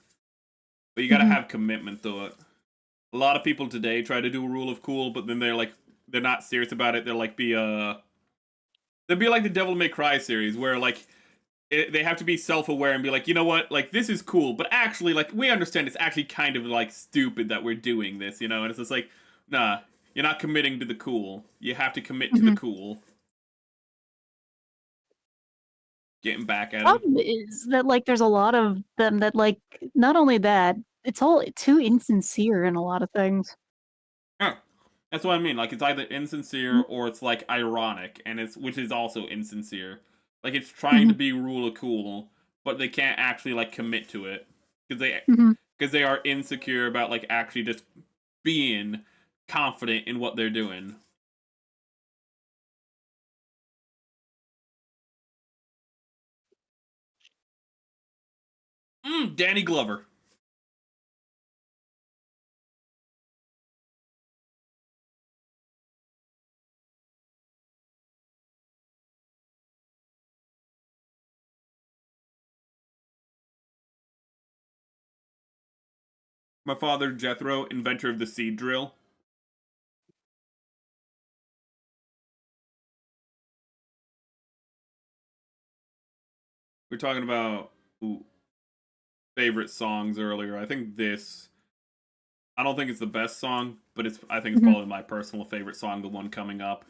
but you gotta have commitment to it. A lot of people today try to do a rule of cool, but then they're not serious about it. They'll be like the Devil May Cry series, where like they have to be self-aware and be like, you know what, like this is cool, but actually, like we understand it's actually kind of like stupid that we're doing this, you know. And it's just like, nah, you're not committing to the cool. You have to commit to the cool. Getting back at him. Problem is that like there's a lot of them that like not only that, it's all too insincere in a lot of things. Yeah. That's what I mean. Like it's either insincere or it's like ironic, and which is also insincere. Like it's trying to be rule of cool, but they can't actually like commit to it because they are insecure about like actually just being confident in what they're doing. Danny Glover. My father, Jethro, inventor of the seed drill. We're talking about favorite songs earlier. I think this. I don't think it's the best song, but I think it's probably my personal favorite song, the one coming up.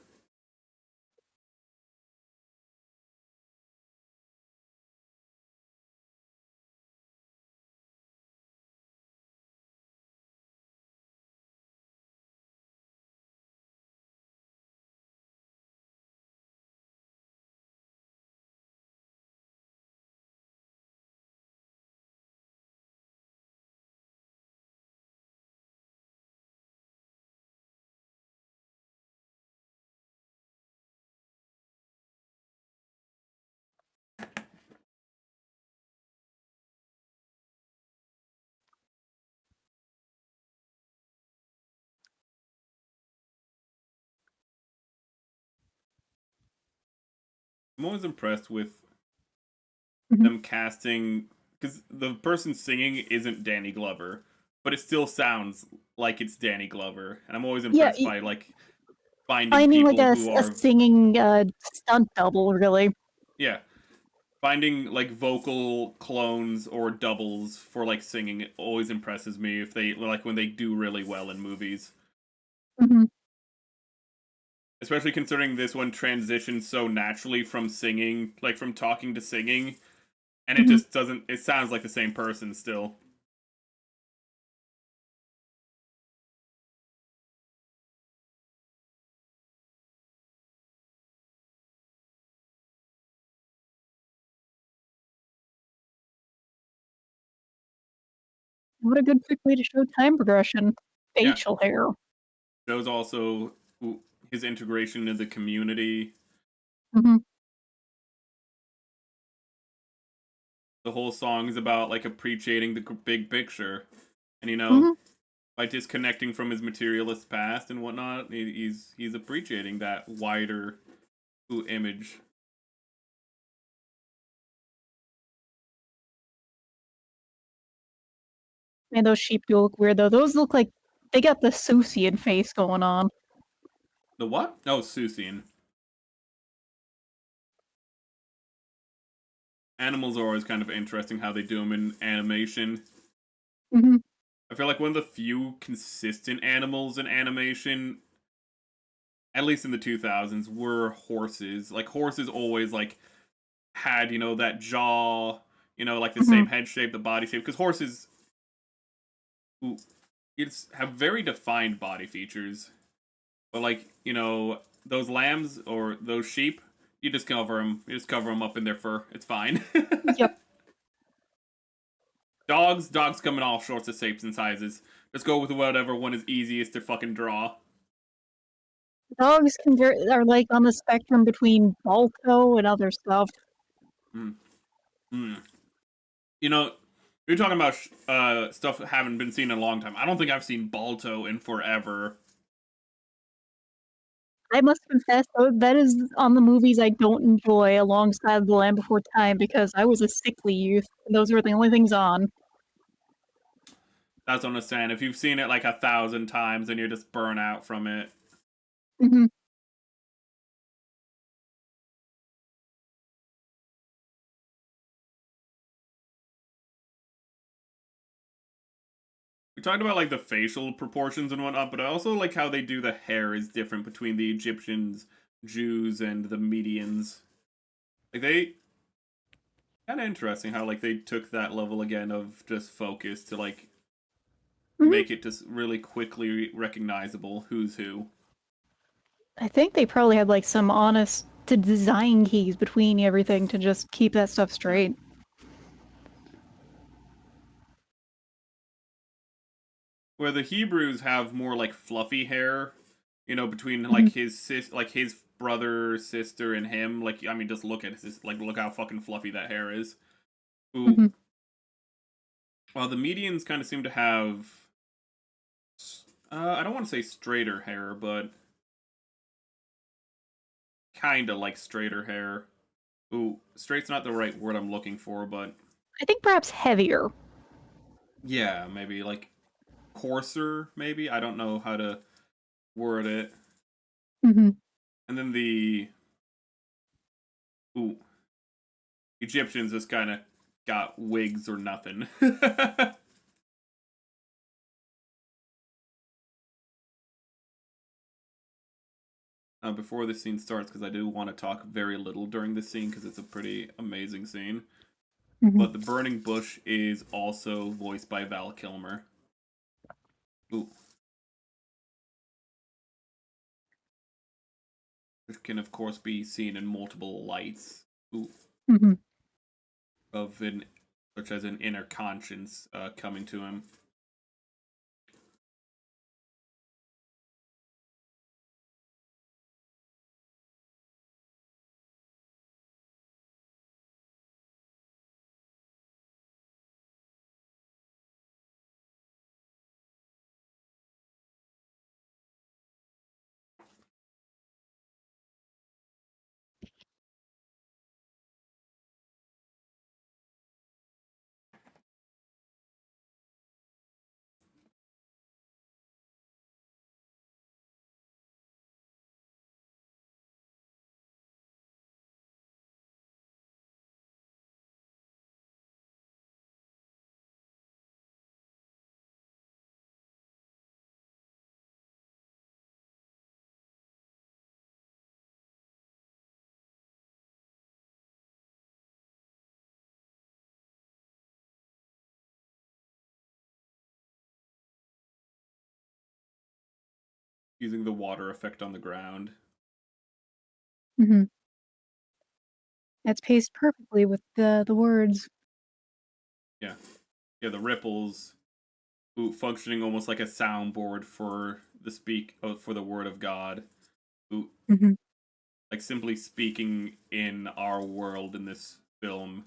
I'm always impressed with them casting, because the person singing isn't Danny Glover, but it still sounds like it's Danny Glover, and I'm always impressed by like finding people like who a are singing stunt double, really. yeah, finding like vocal clones or doubles for like singing always impresses me if they like when they do really well in movies. Especially considering this one transitions so naturally from singing, like from talking to singing, and it just doesn't. It sounds like the same person still. What a good quick way to show time progression. Yeah. Facial hair. Shows also his integration into the community. The whole song is about like appreciating the big picture, and you know, by disconnecting from his materialist past and whatnot, he's appreciating that wider image. Man, those sheep do look weird though. Those look like they got the Susian face going on. The what? Oh, Susian. Animals are always kind of interesting how they do them in animation. I feel like one of the few consistent animals in animation, at least in the 2000s, were horses. Like horses always like had, you know, that jaw, you know, like the same head shape, the body shape, because horses have very defined body features. But like, you know, those lambs or those sheep, you just cover them up in their fur. It's fine. Yep. Dogs come in all sorts of shapes and sizes. Just go with whatever one is easiest to fucking draw. Dogs are like on the spectrum between Balto and other stuff. You know, you're talking about stuff that haven't been seen in a long time. I don't think I've seen Balto in forever. I must confess, though, that is on the movies I don't enjoy alongside The Land Before Time because I was a sickly youth, and those were the only things on. That's what I'm saying. If you've seen it like 1,000 times, then you're just burnt out from it. We talked about like the facial proportions and whatnot, but I also like how they do the hair is different between the Egyptians, Jews, and the Medians. Like they kind of interesting how like they took that level again of just focus to like make it just really quickly recognizable who's who. I think they probably had like some honest to design keys between everything to just keep that stuff straight. where the Hebrews have more like fluffy hair, you know, between Mm-hmm. like his brother, sister, and him. Like, I mean, just look at his, like, look how fucking fluffy that hair is. Ooh. Mm-hmm. While the medians kind of seem to have, I don't want to say straighter hair, but kind of like straighter hair. Ooh, straight's not the right word I'm looking for, but I think perhaps heavier. yeah, maybe like coarser, maybe. I don't know how to word it. Mm-hmm. And then the ooh, Egyptians just kind of got wigs or nothing. Before this scene starts, because I do want to talk very little during this scene because it's a pretty amazing scene. Mm-hmm. But the burning bush is also voiced by Val Kilmer. Ooh. Which can of course be seen in multiple lights. Ooh. Mm-hmm. Of an such as an inner conscience coming to him. Using the water effect on the ground. Mm-hmm. It's paced perfectly with the words. Yeah. Yeah, the ripples ooh, functioning almost like a soundboard for the for the word of God. Ooh, Mm-hmm. like simply speaking in our world in this film.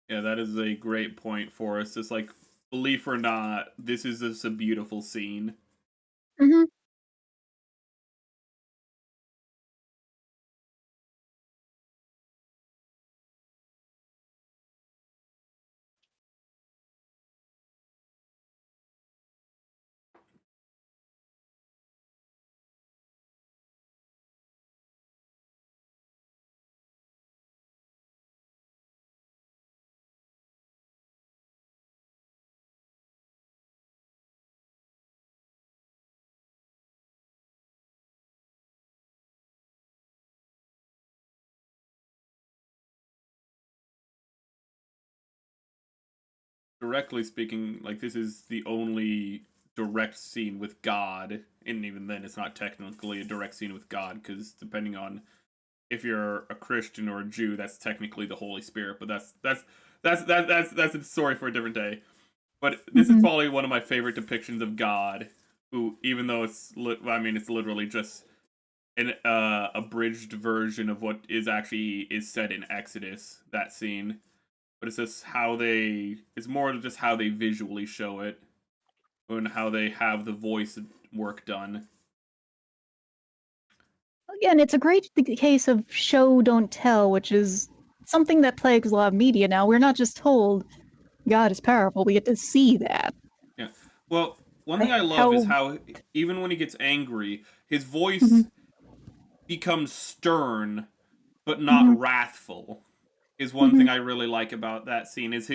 Yeah, that is a great point for us. It's like, belief or not, this is just a beautiful scene. Mm-hmm. Directly speaking, like, this is the only direct scene with God, and even then, it's not technically a direct scene with God, because depending on if you're a Christian or a Jew, that's technically the Holy Spirit, but that's a story for a different day. But this is probably one of my favorite depictions of God, who, even though it's literally just an abridged version of what is said in Exodus, that scene. But it's just it's more just how they visually show it and how they have the voice work done. Again, it's a great case of show don't tell, which is something that plagues a lot of media now. We're not just told God is powerful; we get to see that. Yeah. Well, one thing I love is how even when he gets angry, his voice becomes stern but not wrathful. Is one thing I really like about that scene. Is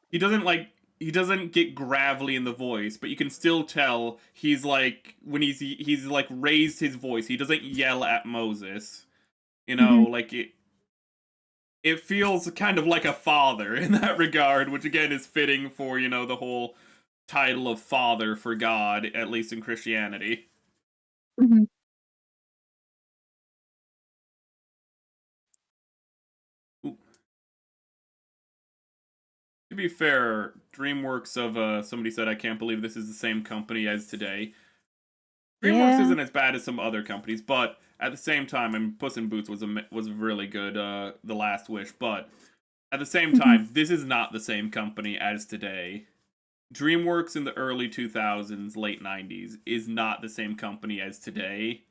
he doesn't get gravelly in the voice, but you can still tell he's like when he's like raised his voice. He doesn't yell at Moses. Like it feels kind of like a father in that regard, which again is fitting for, the whole title of father for God, at least in Christianity. Mm-hmm. To be fair, DreamWorks somebody said, I can't believe this is the same company as today. DreamWorks isn't as bad as some other companies, but at the same time, Puss in Boots was really good, The Last Wish, but at the same time, this is not the same company as today. DreamWorks in the early 2000s, late 90s, is not the same company as today.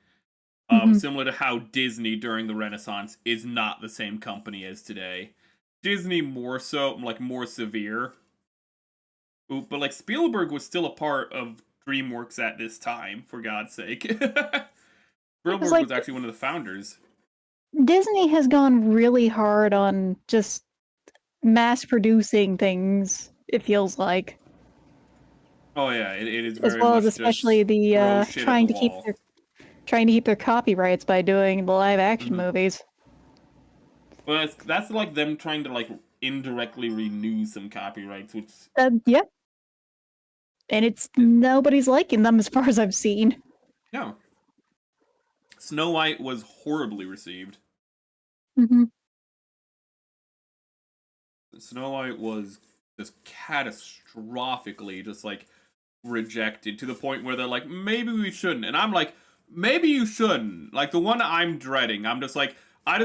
Similar to how Disney during the Renaissance is not the same company as today. Disney more so, like more severe. But like Spielberg was still a part of DreamWorks at this time, for God's sake. Spielberg was actually one of the founders. Disney has gone really hard on just mass producing things, it feels like. Oh yeah, it is as very well much as especially just throw the shit at the wall. trying to keep their copyrights by doing the live action movies. Well, that's like them trying to like indirectly renew some copyrights, which Yeah. And it's nobody's liking them as far as I've seen. no. Snow White was horribly received. Snow White was just catastrophically just like rejected to the point where they're like, maybe we shouldn't. And I'm like, maybe you shouldn't. Like the one I'm dreading, I'm just like, I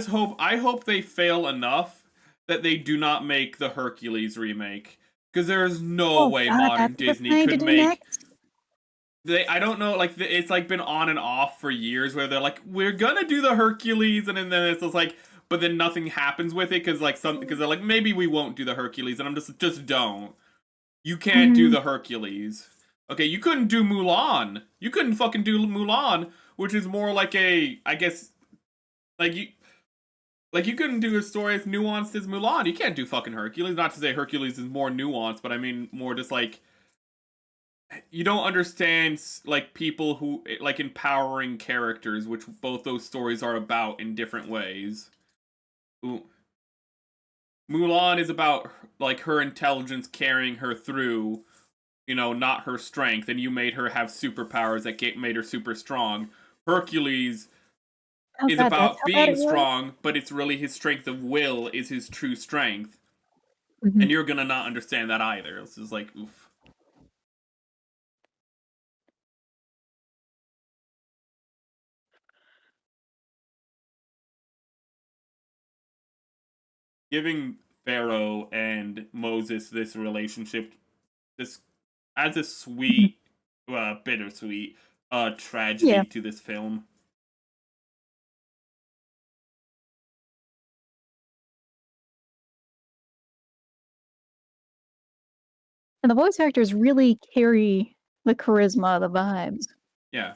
hope they fail enough that they do not make the Hercules remake. Because there's no way modern Disney could make. I don't know, like it's like been on and off for years where they're like, we're gonna do the Hercules, and then it's just like, but then nothing happens with it because they're like, maybe we won't do the Hercules, and I'm just don't. You can't do the Hercules. Okay, you couldn't do Mulan. You couldn't fucking do Mulan, which is more like I guess, like you couldn't do a story as nuanced as Mulan. You can't do fucking Hercules. Not to say Hercules is more nuanced, but I mean more just like you don't understand like people who like empowering characters, which both those stories are about in different ways. Ooh. Mulan is about like her intelligence carrying her through, not her strength, and you made her have superpowers that made her super strong. Hercules is about being strong, but it's really his strength of will is his true strength. And you're gonna not understand that either. This is like, oof. Giving Pharaoh and Moses this relationship, this adds a sweet, bittersweet, tragedy to this film. And the voice actors really carry the charisma, the vibes. Yeah.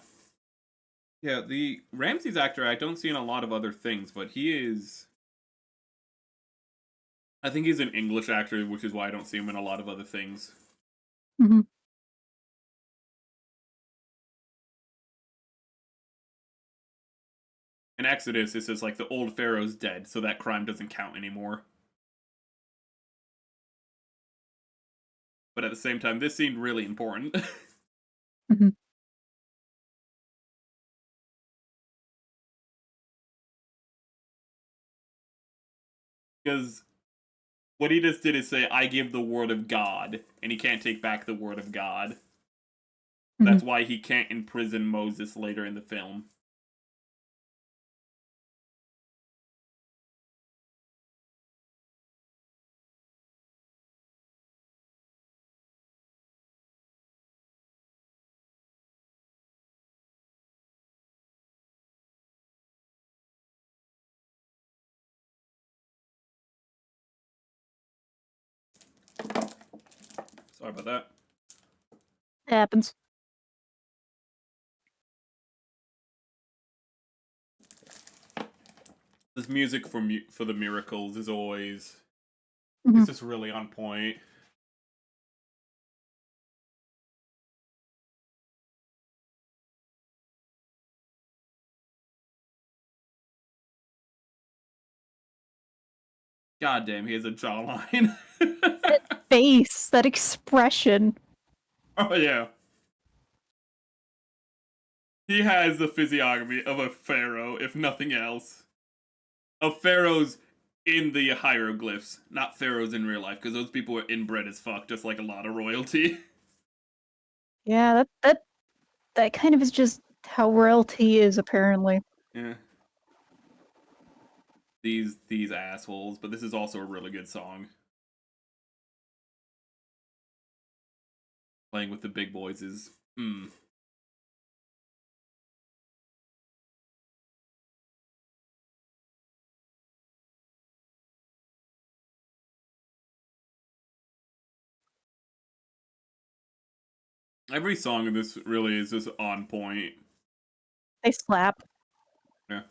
Yeah, the Ramses actor I don't see in a lot of other things, but he is. I think he's an English actor, which is why I don't see him in a lot of other things. In Exodus, it's just like the old Pharaoh's dead, so that crime doesn't count anymore. But at the same time, this seemed really important. Because What he just did is say, I give the word of God, and he can't take back the word of God. That's why he can't imprison Moses later in the film. Sorry about that. It happens. This music for the miracles is always... Mhm. It's just really on point. God damn, he has a jawline. That face, that expression. Oh, yeah. He has the physiognomy of a pharaoh, if nothing else. Of pharaohs in the hieroglyphs, not pharaohs in real life, because those people were inbred as fuck, just like a lot of royalty. Yeah, that kind of is just how royalty is, apparently. Yeah. These assholes, but this is also a really good song. Playing with the big boys is Every song in this really is just on point. They slap. Yeah.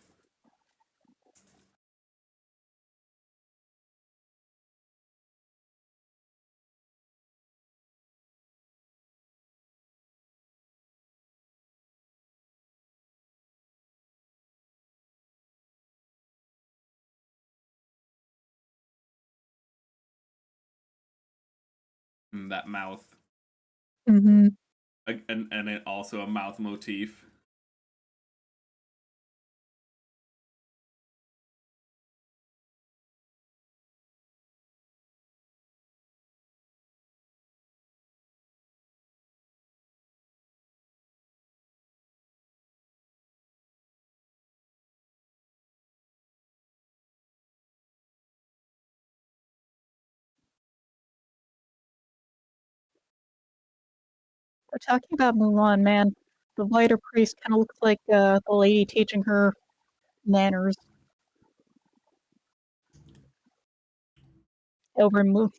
That mouth. Mm-hmm. And it also a mouth motif. We're talking about Mulan, man. The lighter priest kind of looks like the lady teaching her manners over in Mulan.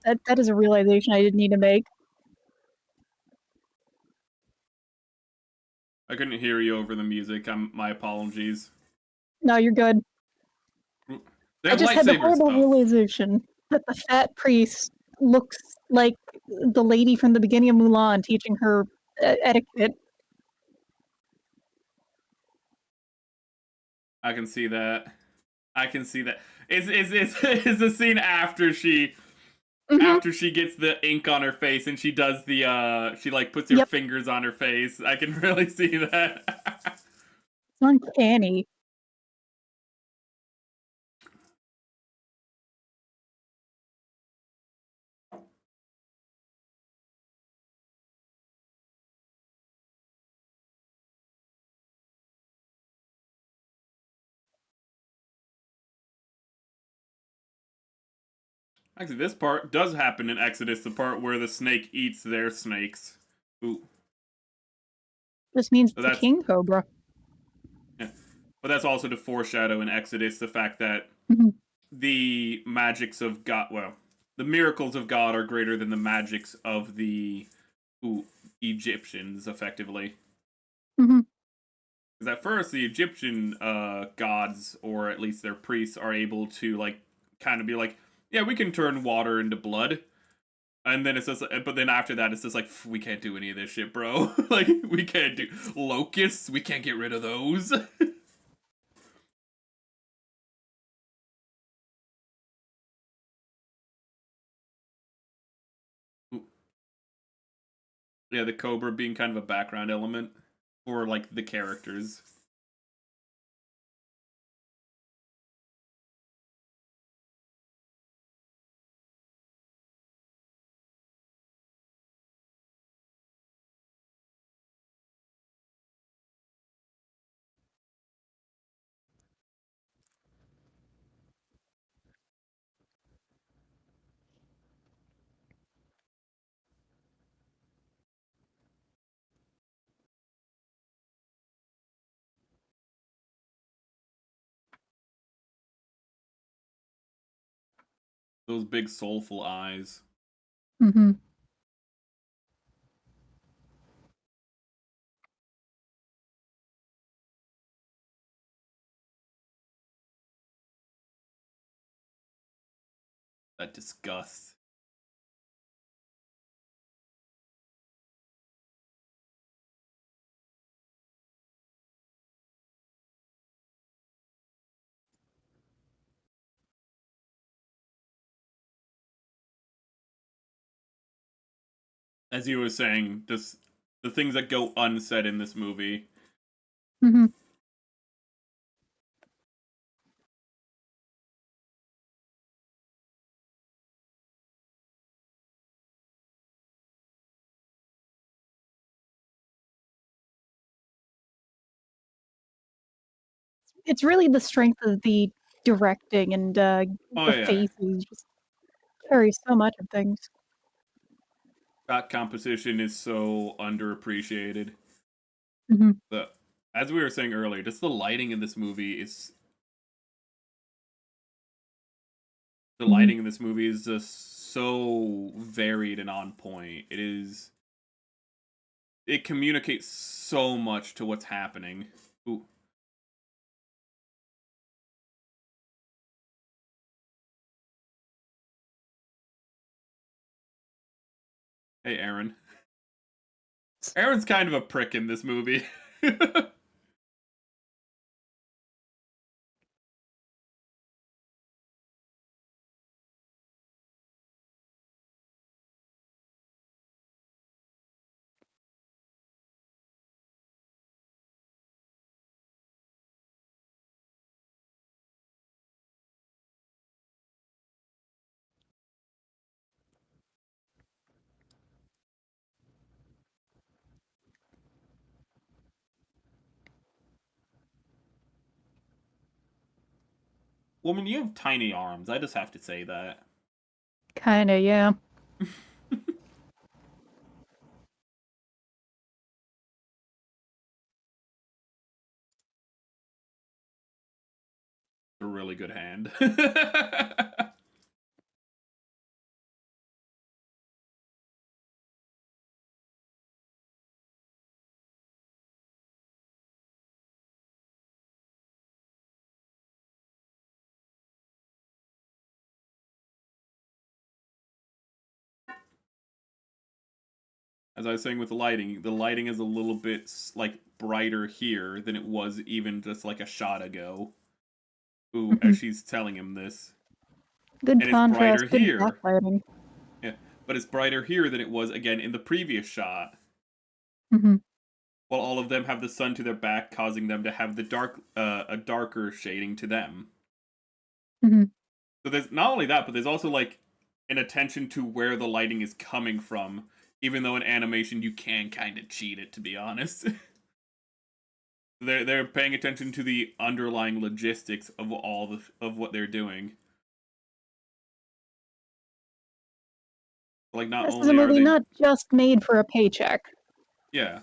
That is a realization I didn't need to make. I couldn't hear you over the music. My apologies. No, you're good. They I have just had the lightsabers. horrible Oh. realization that the fat priest looks like the lady from the beginning of Mulan teaching her etiquette. I can see that. I can see that. Is the scene after she gets the ink on her face and she does the she like puts her Yep. fingers on her face. I can really see that. It's uncanny. Actually, this part does happen in Exodus, the part where the snake eats their snakes. Ooh. This means So the that's king cobra. yeah. But that's also to foreshadow in Exodus the fact that Mhm. the magics of God, well, the miracles of God are greater than the magics of the Egyptians, effectively. Mhm. Because at first, the Egyptian gods, or at least their priests, are able to, like, kind of be like, yeah, we can turn water into blood. And then it's just, but then after that, it's just like, we can't do any of this shit, bro. Like, we can't do locusts, we can't get rid of those. Yeah, the cobra being kind of a background element for, like, the characters. Those big soulful eyes. Mm-hmm. That disgust. As you were saying, just the things that go unsaid in this movie. Mm-hmm. It's really the strength of the directing and Oh the yeah. faces just carry so much of things. That composition is so underappreciated. Mm-hmm. The as we were saying earlier, just the lighting in this movie is Mm-hmm. just so varied and on point. It communicates so much to what's happening. Ooh. Hey Aaron. Aaron's kind of a prick in this movie. Woman, you have tiny arms. I just have to say that. Kinda, yeah. A really good hand. As I was saying with the lighting is a little bit like brighter here than it was even just like a shot ago. Ooh, Mm-hmm. as she's telling him this. Good And it's brighter contrast, good here. backlighting. Yeah, but it's brighter here than it was again in the previous shot. Mm-hmm. While all of them have the sun to their back, causing them to have a darker shading to them. Mm-hmm. So there's not only that, but there's also like an attention to where the lighting is coming from. Even though in animation you can kind of cheat it, to be honest. They're paying attention to the underlying logistics of of what they're doing. Like not This is a only are movie they, not just made for a paycheck. yeah,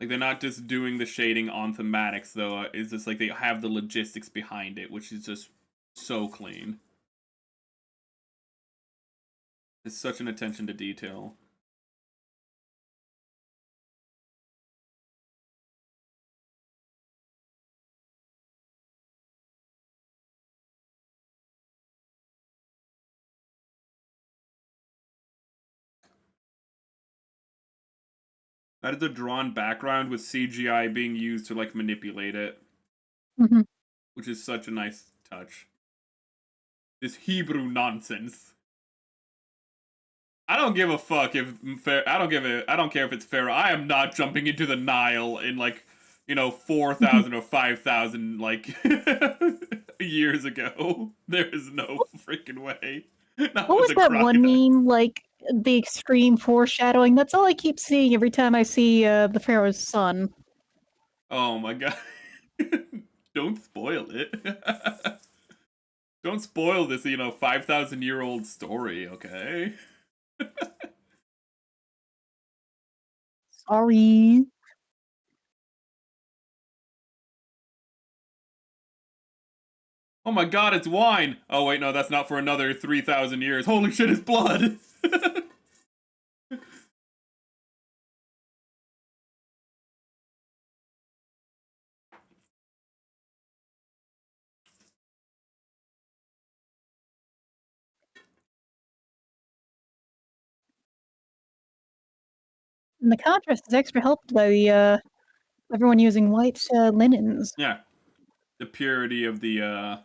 like they're not just doing the shading on thematics though. It's just like they have the logistics behind it, which is just so clean. It's such an attention to detail. That is a drawn background with CGI being used to like manipulate it, Mm-hmm. which is such a nice touch. This Hebrew nonsense. I don't give a fuck if I don't care if it's fair. I am not jumping into the Nile in like, 4,000 or 5,000 like years ago. There is no freaking way. Not What with was the that one crocodile. meme? Like the extreme foreshadowing. That's all I keep seeing every time I see the Pharaoh's son. Oh my god. Don't spoil it. Don't spoil this, 5,000-year-old story, okay? Sorry. Oh my god, it's wine! Oh wait, no, that's not for another 3,000 years. Holy shit, it's blood! And the contrast is extra helped by the everyone using white linens. Yeah. The purity of the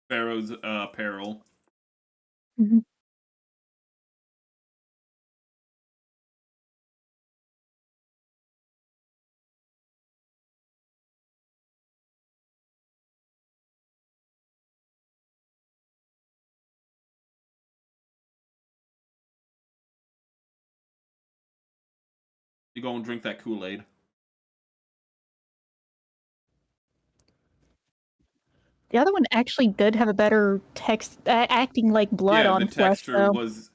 Pharaoh's apparel. Mhm. You go and drink that Kool-Aid. The other one actually did have a better text, acting like blood Yeah, the on flesh, texture though. was...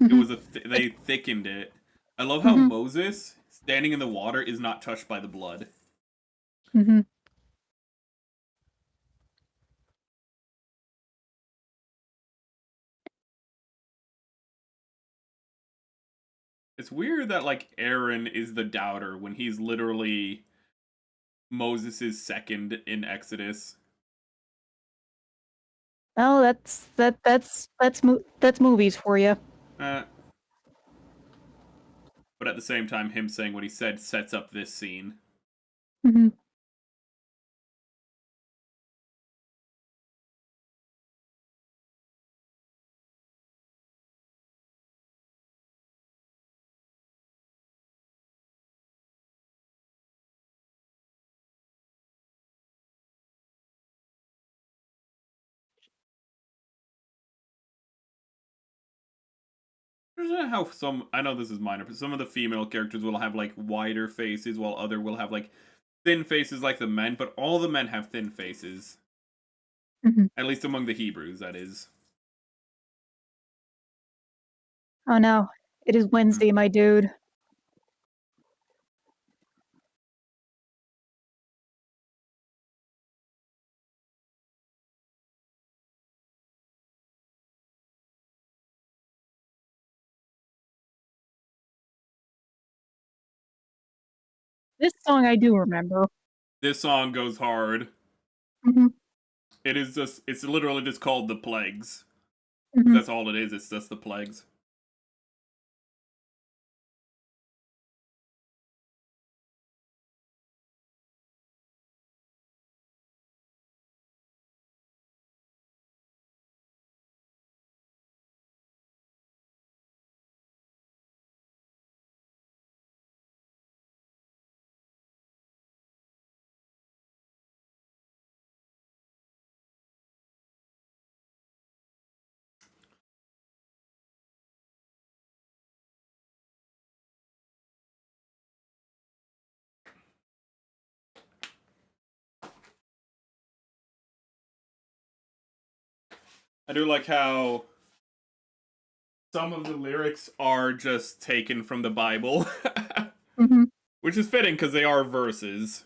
It Mhm. was they thickened it. I love how Moses, standing in the water, is not touched by the blood. Mhm. It's weird that, like, Aaron is the doubter when he's literally Moses' second in Exodus. Oh, that's movies for you. But at the same time, him saying what he said sets up this scene. Hmm. How some, I know this is minor, but some of the female characters will have like wider faces, while other will have like thin faces like the men. But all the men have thin faces, Hmm. at least among the Hebrews. That is. Oh no, it is Wednesday, my dude. This song I do remember. This song goes hard. Hmm. It is just, it's literally just called the Plagues. Hmm. That's all it is. It's just the Plagues. I do like how some of the lyrics are just taken from the Bible, Hmm. which is fitting because they are verses.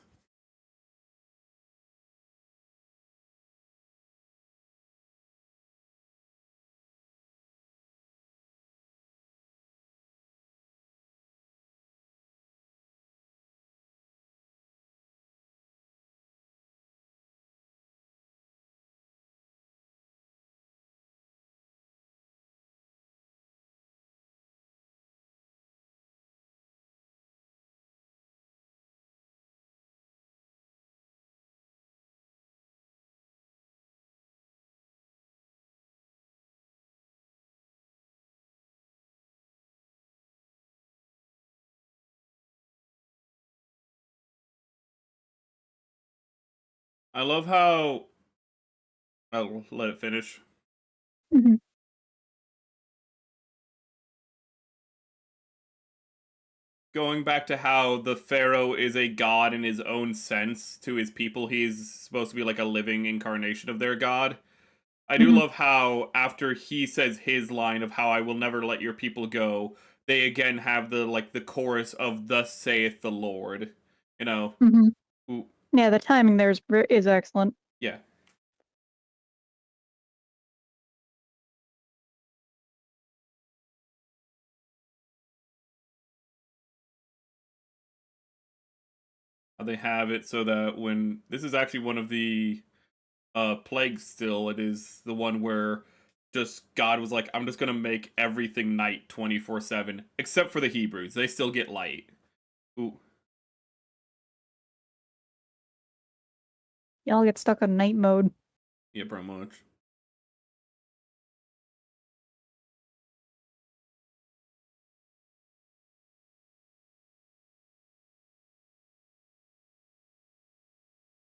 I love how. I'll let it finish. Hmm. Going back to how the Pharaoh is a god in his own sense to his people, he's supposed to be like a living incarnation of their god. I do Hmm. love how after he says his line of how I will never let your people go, they again have the like the chorus of thus saith the Lord. You know. Hmm. Ooh, Yeah, the timing there is excellent. yeah. they have it so that when this is actually one of the plagues still, it is the one where just God was like, I'm just gonna make everything night 24/7, except for the Hebrews. They still get light. Ooh. Y'all get stuck on night mode. Yeah, pretty much.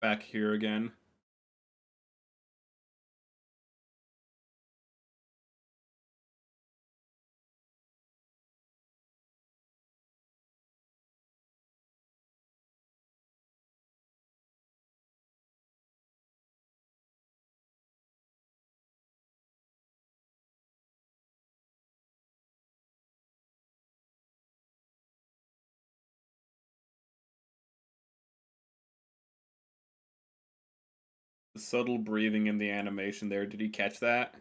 Back here again. The subtle breathing in the animation there. Did you catch that?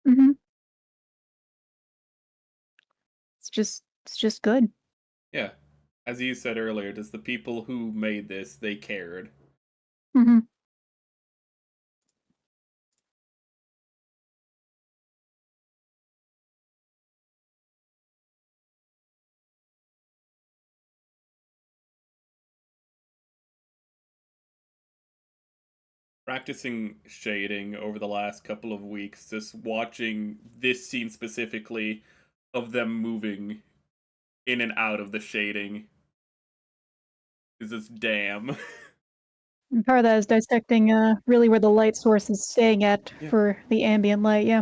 Mm-hmm. It's just good. Yeah. As you said earlier, just the people who made this, they cared. Mm-hmm. Practicing shading over the last couple of weeks, just watching this scene specifically of them moving in and out of the shading is just damn. And part of that is dissecting really where the light source is staying at Yeah. for the ambient light, yeah.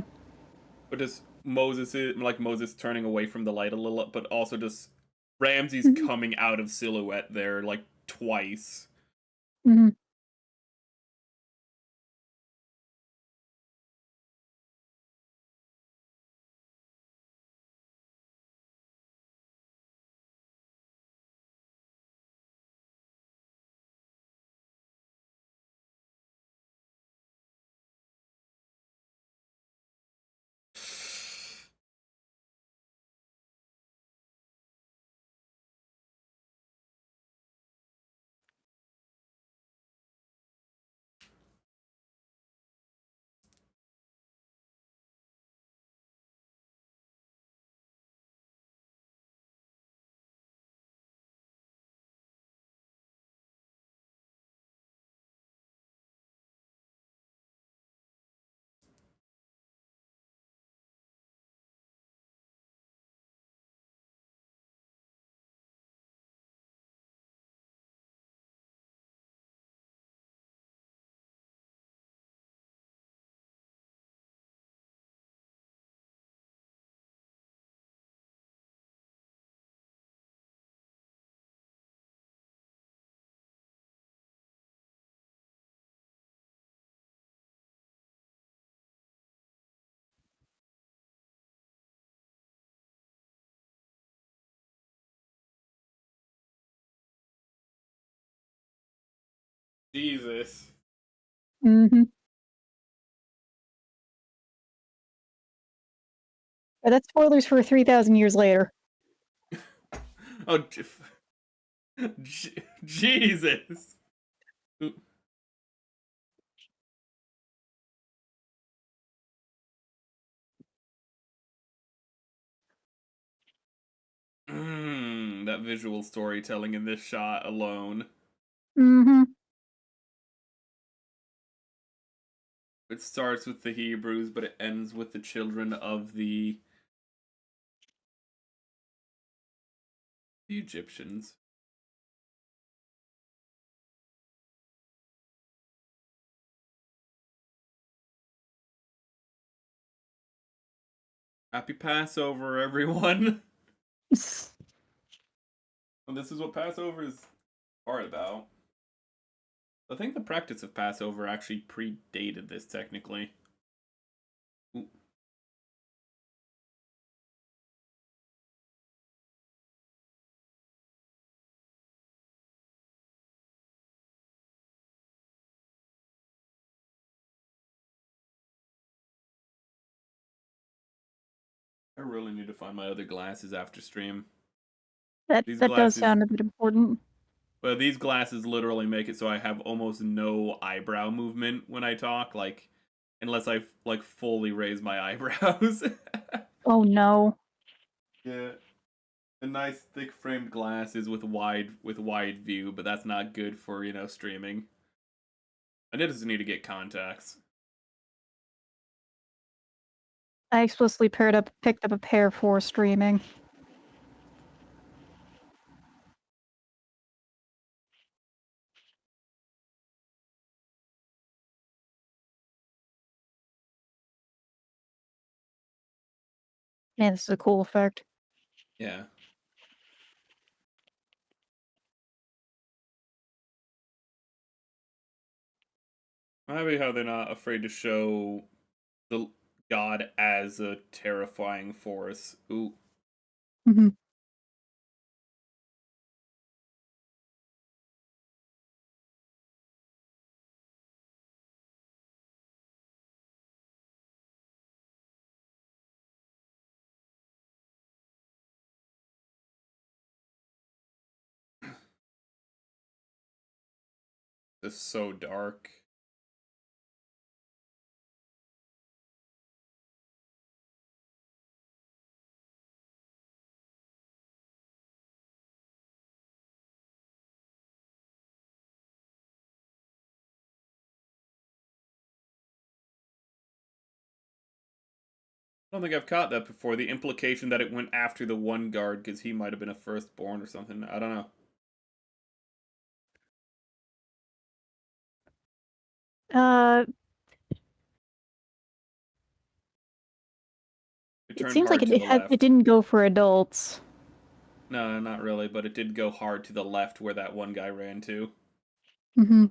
But just Moses turning away from the light a little, but also just Ramsey's Mhm. coming out of silhouette there like twice. Mhm. Jesus. Mhm. But that's spoilers for 3,000 years later. Oh, Jesus. That visual storytelling in this shot alone. Mhm. It starts with the Hebrews, but it ends with the children of the Egyptians. Happy Passover, everyone. Well, this is what Passover is part about. I think the practice of Passover actually predated this technically. Ooh. I really need to find my other glasses after stream. These That does glasses, sound a bit important. But these glasses literally make it so I have almost no eyebrow movement when I talk, like unless I like fully raise my eyebrows. Oh no. Yeah. A nice thick framed glasses with wide view, but that's not good for, streaming. I just need to get contacts. I explicitly picked up a pair for streaming. Yeah, this is a cool effect. Yeah. I'm happy how they're not afraid to show the god as a terrifying force. Ooh. Mhm. It's so dark. I don't think I've caught that before. The implication that it went after the one guard because he might have been a firstborn or something. I don't know. Uh, It it turned seems like hard to the it left. didn't go for adults. No, not really, but it did go hard to the left where that one guy ran to. Mm-hmm.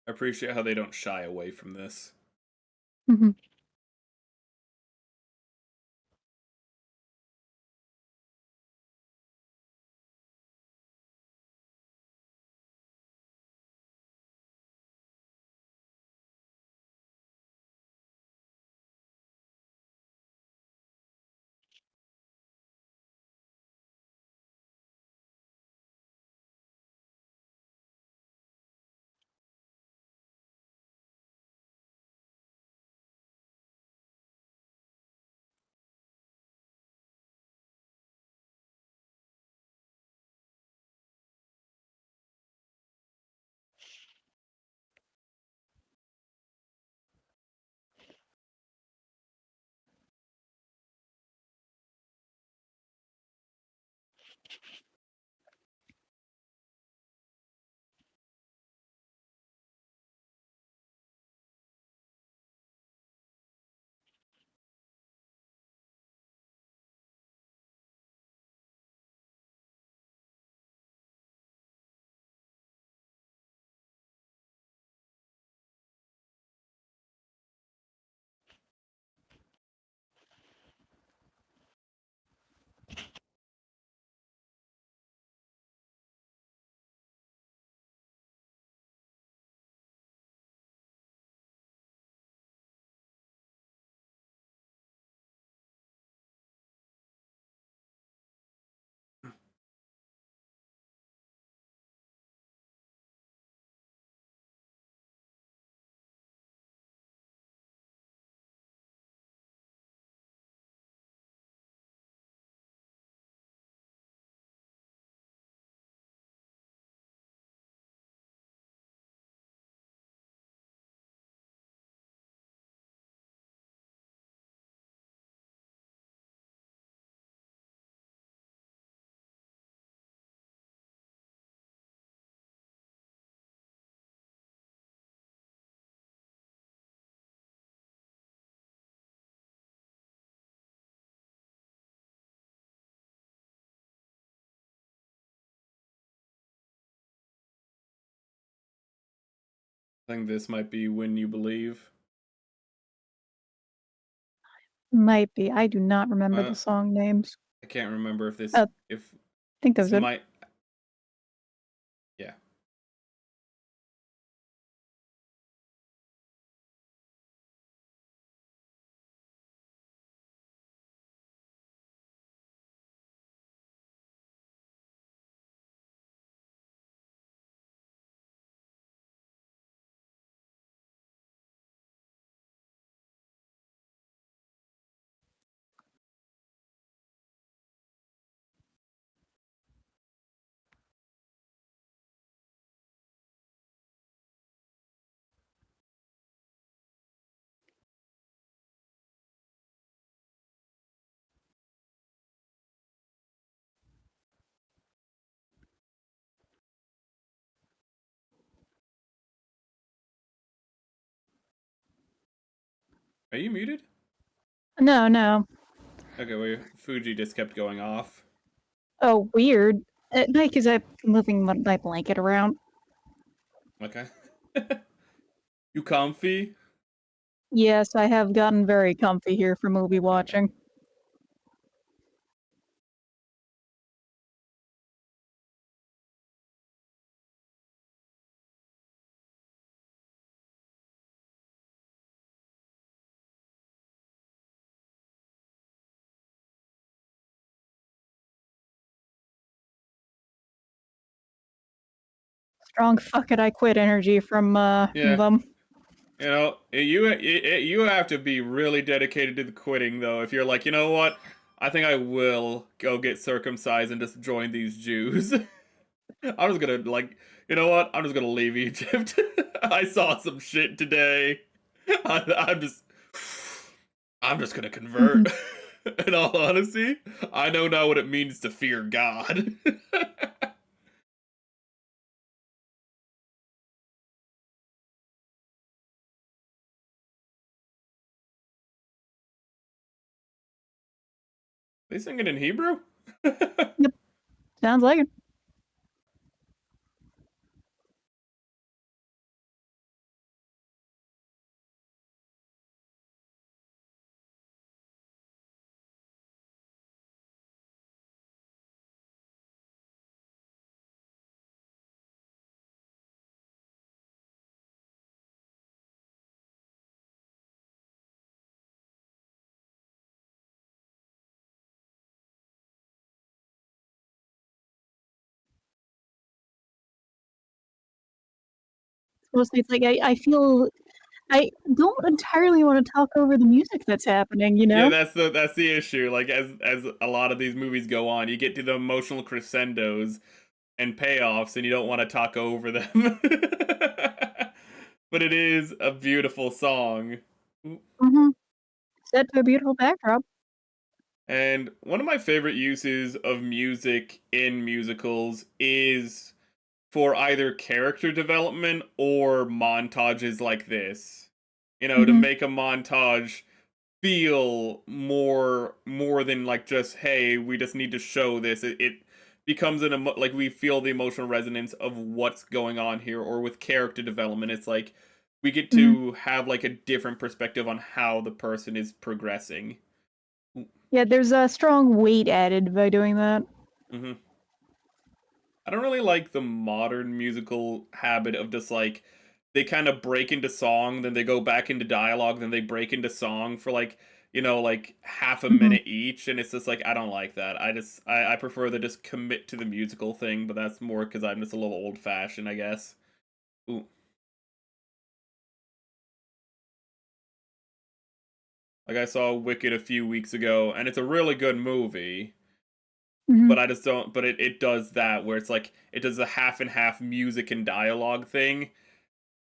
I appreciate how they don't shy away from this. Mm-hmm. I think this might be When You Believe. Might be. I do not remember Uh, the song names. I can't remember if this Uh, if think that was This it. might... Yeah. Are you muted? No, no. Okay, well, Fuji just kept going off. Oh, weird. Mike, is I moving my blanket around? Okay. You comfy? Yes, I have gotten very comfy here for movie Okay. watching. Strong fuck it, I quit energy from Yeah. them. You know, you have to be really dedicated to the quitting, though. If you're like, you know what, I think I will go get circumcised and just join these Jews. I'm just gonna like, you know what? I'm just gonna leave Egypt. I saw some shit today. I'm just, I'm just gonna convert. In all honesty, I know now what it means to fear God. They singing in Hebrew? Yep, sounds like it. Mostly it's like I feel I don't entirely want to talk over the music that's happening, you Yeah, know? that's the issue. Like as a lot of these movies go on, you get to the emotional crescendos and payoffs, and you don't want to talk over them. But it is a beautiful song. Mm-hmm. Set to a beautiful backdrop. And one of my favorite uses of music in musicals is for either character development or montages like this. You know, to Mm-hmm. make a montage feel more than like just, hey, we just need to show this. It becomes like we feel the emotional resonance of what's going on here. Or with character development, it's like we get Mm-hmm. to have like a different perspective on how the person is progressing. Yeah, there's a strong weight added by doing that. Mm-hmm. I don't really like the modern musical habit of just like they kind of break into song, then they go back into dialogue, then they break into song for like, you know, like half a Mm-hmm. minute each, and it's just like I don't like that. I prefer to just commit to the musical thing, but that's more because I'm just a little old fashioned, I guess. Ooh. Like I saw Wicked a few weeks ago, and it's a really good movie, Mm-hmm. but I just don't. But it does that where it's like it does a half and half music and dialogue thing,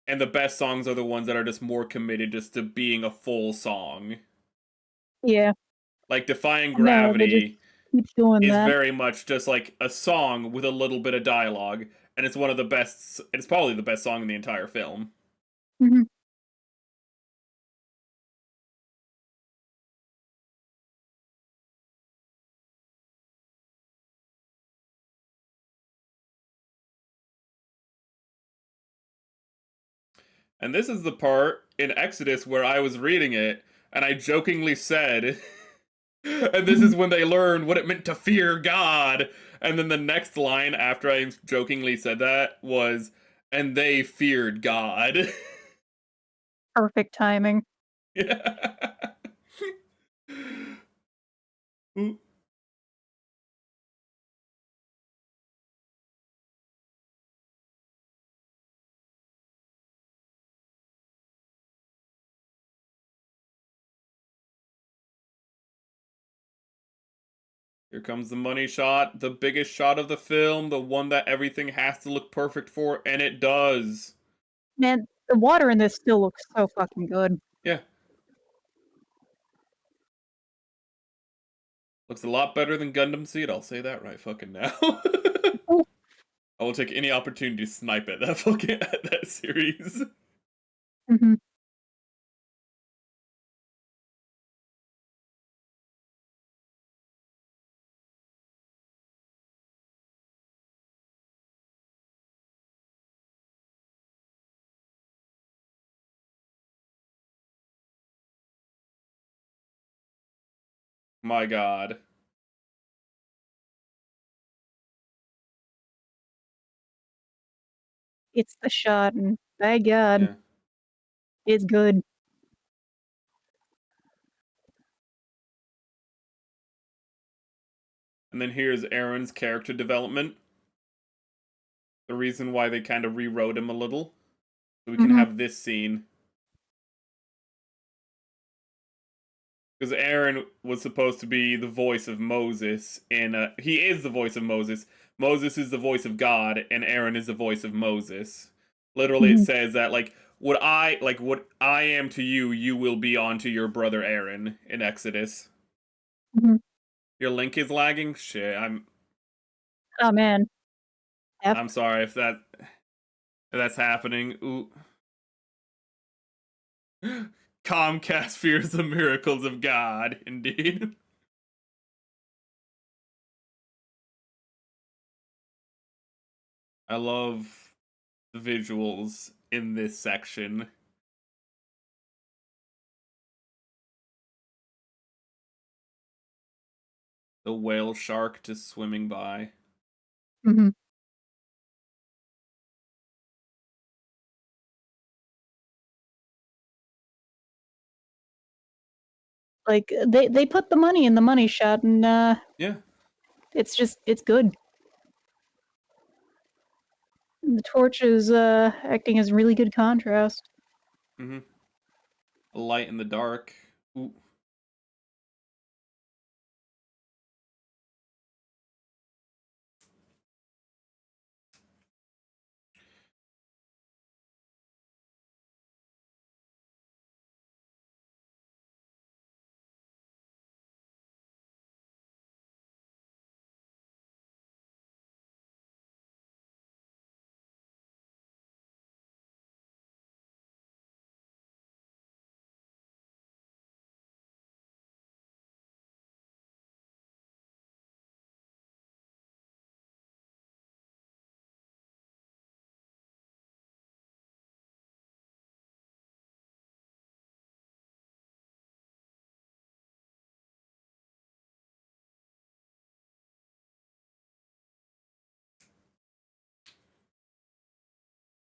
and the best songs are the ones that are just more committed just to being a full song. Yeah. Like Defying No, they just Gravity keep doing is that. very much just like a song with a little bit of dialogue, and it's one of the best. It's probably the best song in the entire film. Mm-hmm. And this is the part in Exodus where I was reading it, and I jokingly said And this is when they learn what it meant to fear God. And then the next line after I jokingly said that was, and they feared God. Perfect timing. Yeah. Ooh. Here comes the money shot, the biggest shot of the film, the one that everything has to look perfect for, and it does. Man, the water in this still looks so fucking good. Yeah. Looks a lot better than Gundam Seed, I'll say that right fucking now. Oh. I will take any opportunity to snipe at that fucking at that series. Mhm. My god. It's the shot, and by God, Yeah. it's good. And then here's Aaron's character development. The reason why they kind of rewrote him a little. So we can Mhm. have this scene. Because Aaron was supposed to be the voice of Moses, and he is the voice of Moses. Moses is the voice of God, and Aaron is the voice of Moses. Literally, it Mhm. says that what I am to you, you will be unto your brother Aaron in Exodus. Mhm. Your link is lagging. Shit, Oh, man. Yep. I'm sorry if that's happening. Ooh. Comcast fears the miracles of God. Indeed. I love the visuals in this section. The whale shark just swimming by. Mhm. Like, they put the money in the money shot, and, Yeah. it's good. The torch is, acting as really good contrast. Mm-hmm. A light in the dark. Ooh.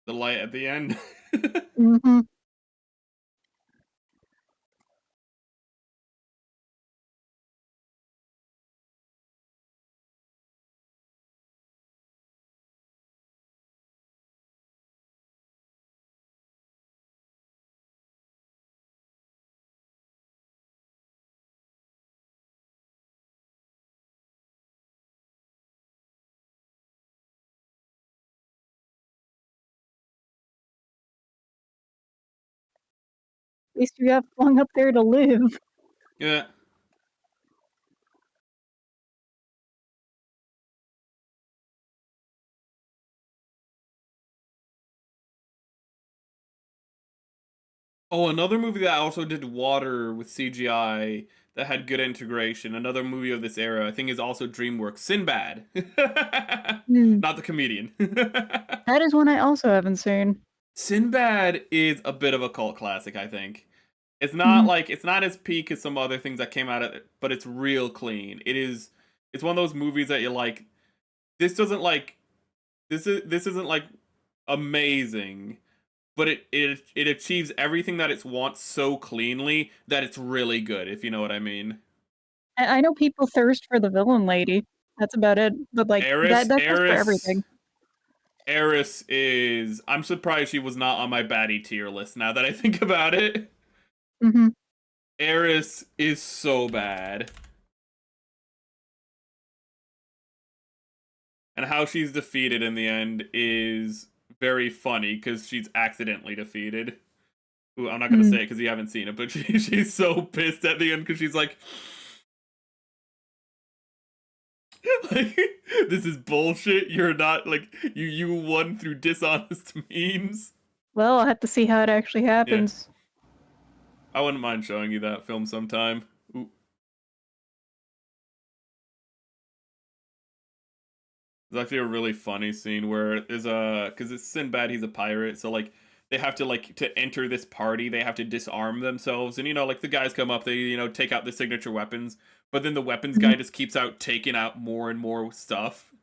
The light at the end. Mhm. At least you have flung up there to live. Yeah. Oh, another movie that also did water with CGI that had good integration. Another movie of this era, I think, is also DreamWorks. Sinbad. Mm. Not the comedian. That is one I also haven't seen. Sinbad is a bit of a cult classic, I think. It's not like it's not as peak as some other things that came out of it, but it's real clean. It's one of those movies that you're like, this doesn't like this isn't like amazing, but it achieves everything that it wants so cleanly that it's really good, if you know what I mean. I know people thirst for the villain lady. That's about it. But like Eris that goes for Eris everything. Eris is I'm surprised she was not on my baddie tier list now that I think about it. Hmm. Eris is so bad. And how she's defeated in the end is very funny because she's accidentally defeated. Ooh, I'm not gonna say it because you haven't seen it, but she's so pissed at the end because she's like, this is bullshit. You're not like you won through dishonest means. Well, I'll have to see how it actually happens. I wouldn't mind showing you that film sometime. Ooh. There's actually a really funny scene where there's because it's Sinbad, he's a pirate, so like they have to like to enter this party, they have to disarm themselves, and like the guys come up, they take out the signature weapons, but then the weapons guy just keeps taking out more and more stuff.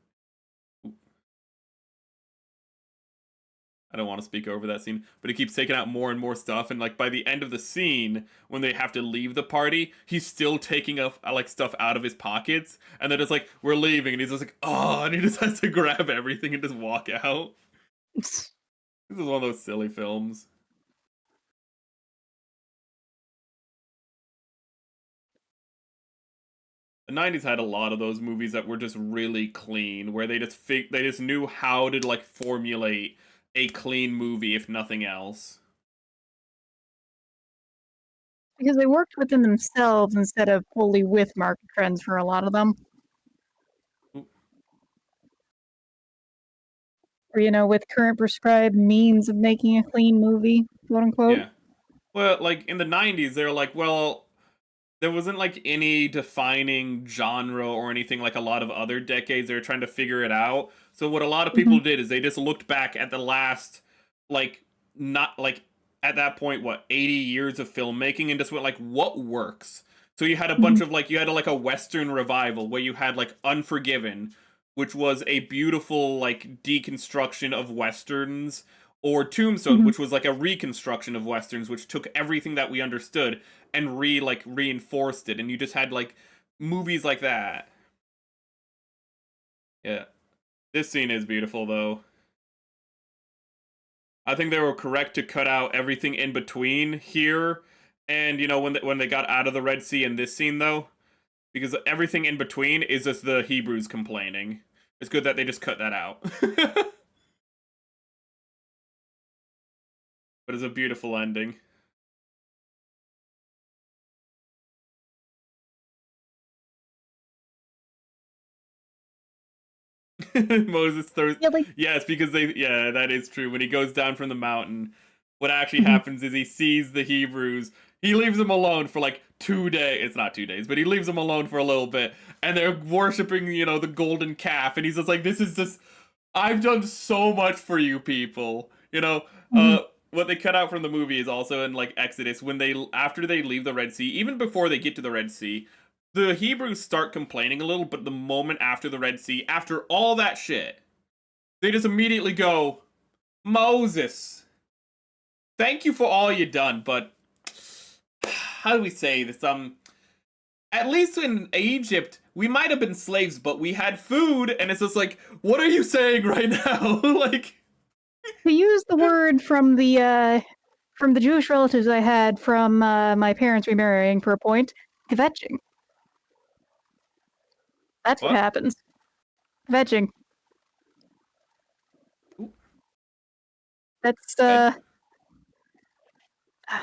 I don't want to speak over that scene, but he keeps taking out more and more stuff, and like by the end of the scene, when they have to leave the party, he's still taking up like stuff out of his pockets, and they're just like, "We're leaving," and he's just like, "Oh," and he just has to grab everything and just walk out. This is one of those silly films. The 90s had a lot of those movies that were just really clean, where they just knew how to like formulate a clean movie, if nothing else. Because they worked within themselves instead of fully with market trends for a lot of them. Or, with current prescribed means of making a clean movie, quote unquote. Yeah. Well, like in the 90s, they're like, well, there wasn't like any defining genre or anything like a lot of other decades. They were trying to figure it out. So what a lot of people did is they just looked back at the last, like, not like at that point, what, 80 years of filmmaking and just went like, what works? So you had a bunch of like, you had like a Western revival where you had like Unforgiven, which was a beautiful like deconstruction of Westerns, or Tombstone, which was like a reconstruction of Westerns, which took everything that we understood and reinforced it, and you just had like movies like that. Yeah. This scene is beautiful though. I think they were correct to cut out everything in between here and when they got out of the Red Sea in this scene though, because everything in between is just the Hebrews complaining. It's good that they just cut that out. But it's a beautiful ending. Moses throws. Yeah, like, Yes, because that is true. When he goes down from the mountain, what actually happens is he sees the Hebrews. He leaves them alone for like 2 days. It's not 2 days, but he leaves them alone for a little bit, and they're worshiping, the golden calf, and he's just like, "This is just, I've done so much for you people." What they cut out from the movie is also in like Exodus, when after they leave the Red Sea, even before they get to the Red Sea, the Hebrews start complaining a little, but the moment after the Red Sea, after all that shit, they just immediately go, "Moses, thank you for all you done, but how do we say this? At least in Egypt, we might have been slaves, but we had food," and it's just like, what are you saying right now? Like, to use the word from the Jewish relatives I had from my parents remarrying for a point, kvetching. That's what happens. Kvetching. That's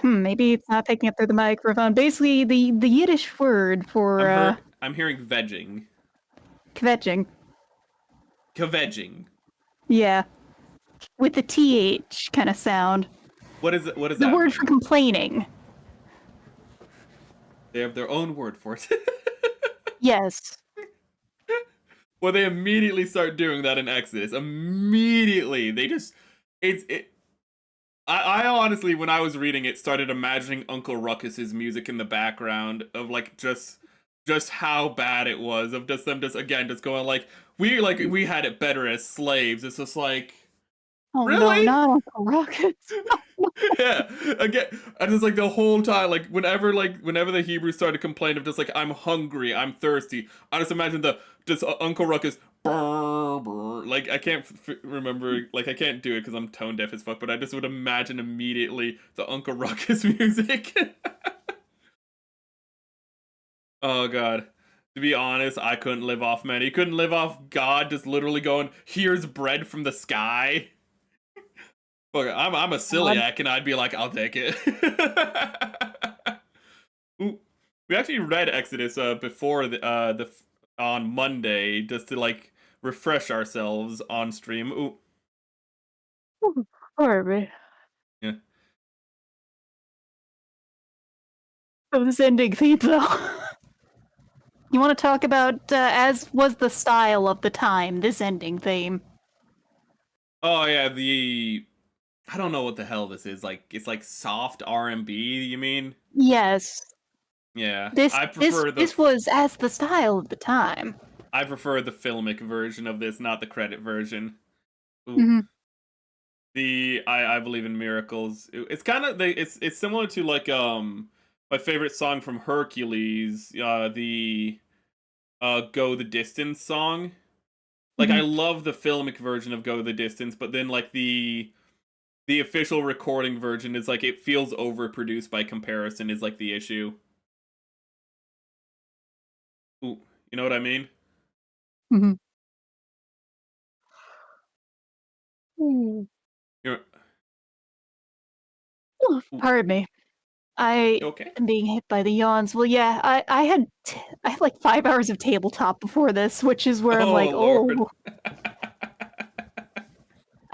maybe it's not picking up through the microphone. Basically, the Yiddish word for I'm hearing vegging. kvetching. Kvetching. Yeah, with the th kind of sound. What is it? What is the that? The word for complaining. They have their own word for it. Yes. Well, they immediately start doing that in Exodus. Immediately, they just I honestly, when I was reading it, started imagining Uncle Ruckus's music in the background of like just how bad it was, of just them just again just going like we had it better as slaves. It's just like, Oh no, really? not Uncle Ruckus. Yeah, again, and it's like the whole time, whenever the Hebrews started to complain of just like I'm hungry, I'm thirsty, I just imagine the just Uncle Ruckus, brr, brr. Like I can't remember, like I can't do it because I'm tone deaf as fuck, but I just would imagine immediately the Uncle Ruckus music. Oh god. To be honest, I couldn't live off man. You couldn't live off God just literally going, "Here's bread from the sky." Look, I'm a celiac, and I'd be like, I'll take it. Ooh, we actually read Exodus before the on Monday just to like refresh ourselves on stream. Ooh, Harvey. yeah. So this ending theme, though. You want to talk about, as was the style of the time, this ending theme? Oh yeah, I don't know what the hell this is. Like it's like soft R&B. You mean? Yes. Yeah, This I this prefer this was as the style of the time. I prefer the filmic version of this, not the credit version. Ooh. Hmm. I believe in miracles. It's kind of it's similar to like my favorite song from Hercules, the Go the Distance song. Like I Hmm. love the filmic version of Go the Distance, but then like the official recording version is like it feels overproduced by comparison is like the issue. Ooh, you know what I mean? Hmm. Ooh. You're, ooh, Pardon me. I you okay? am being hit by the yawns. Well, yeah, I had like 5 hours of tabletop before this, which is where I'm Oh like, Lord. oh,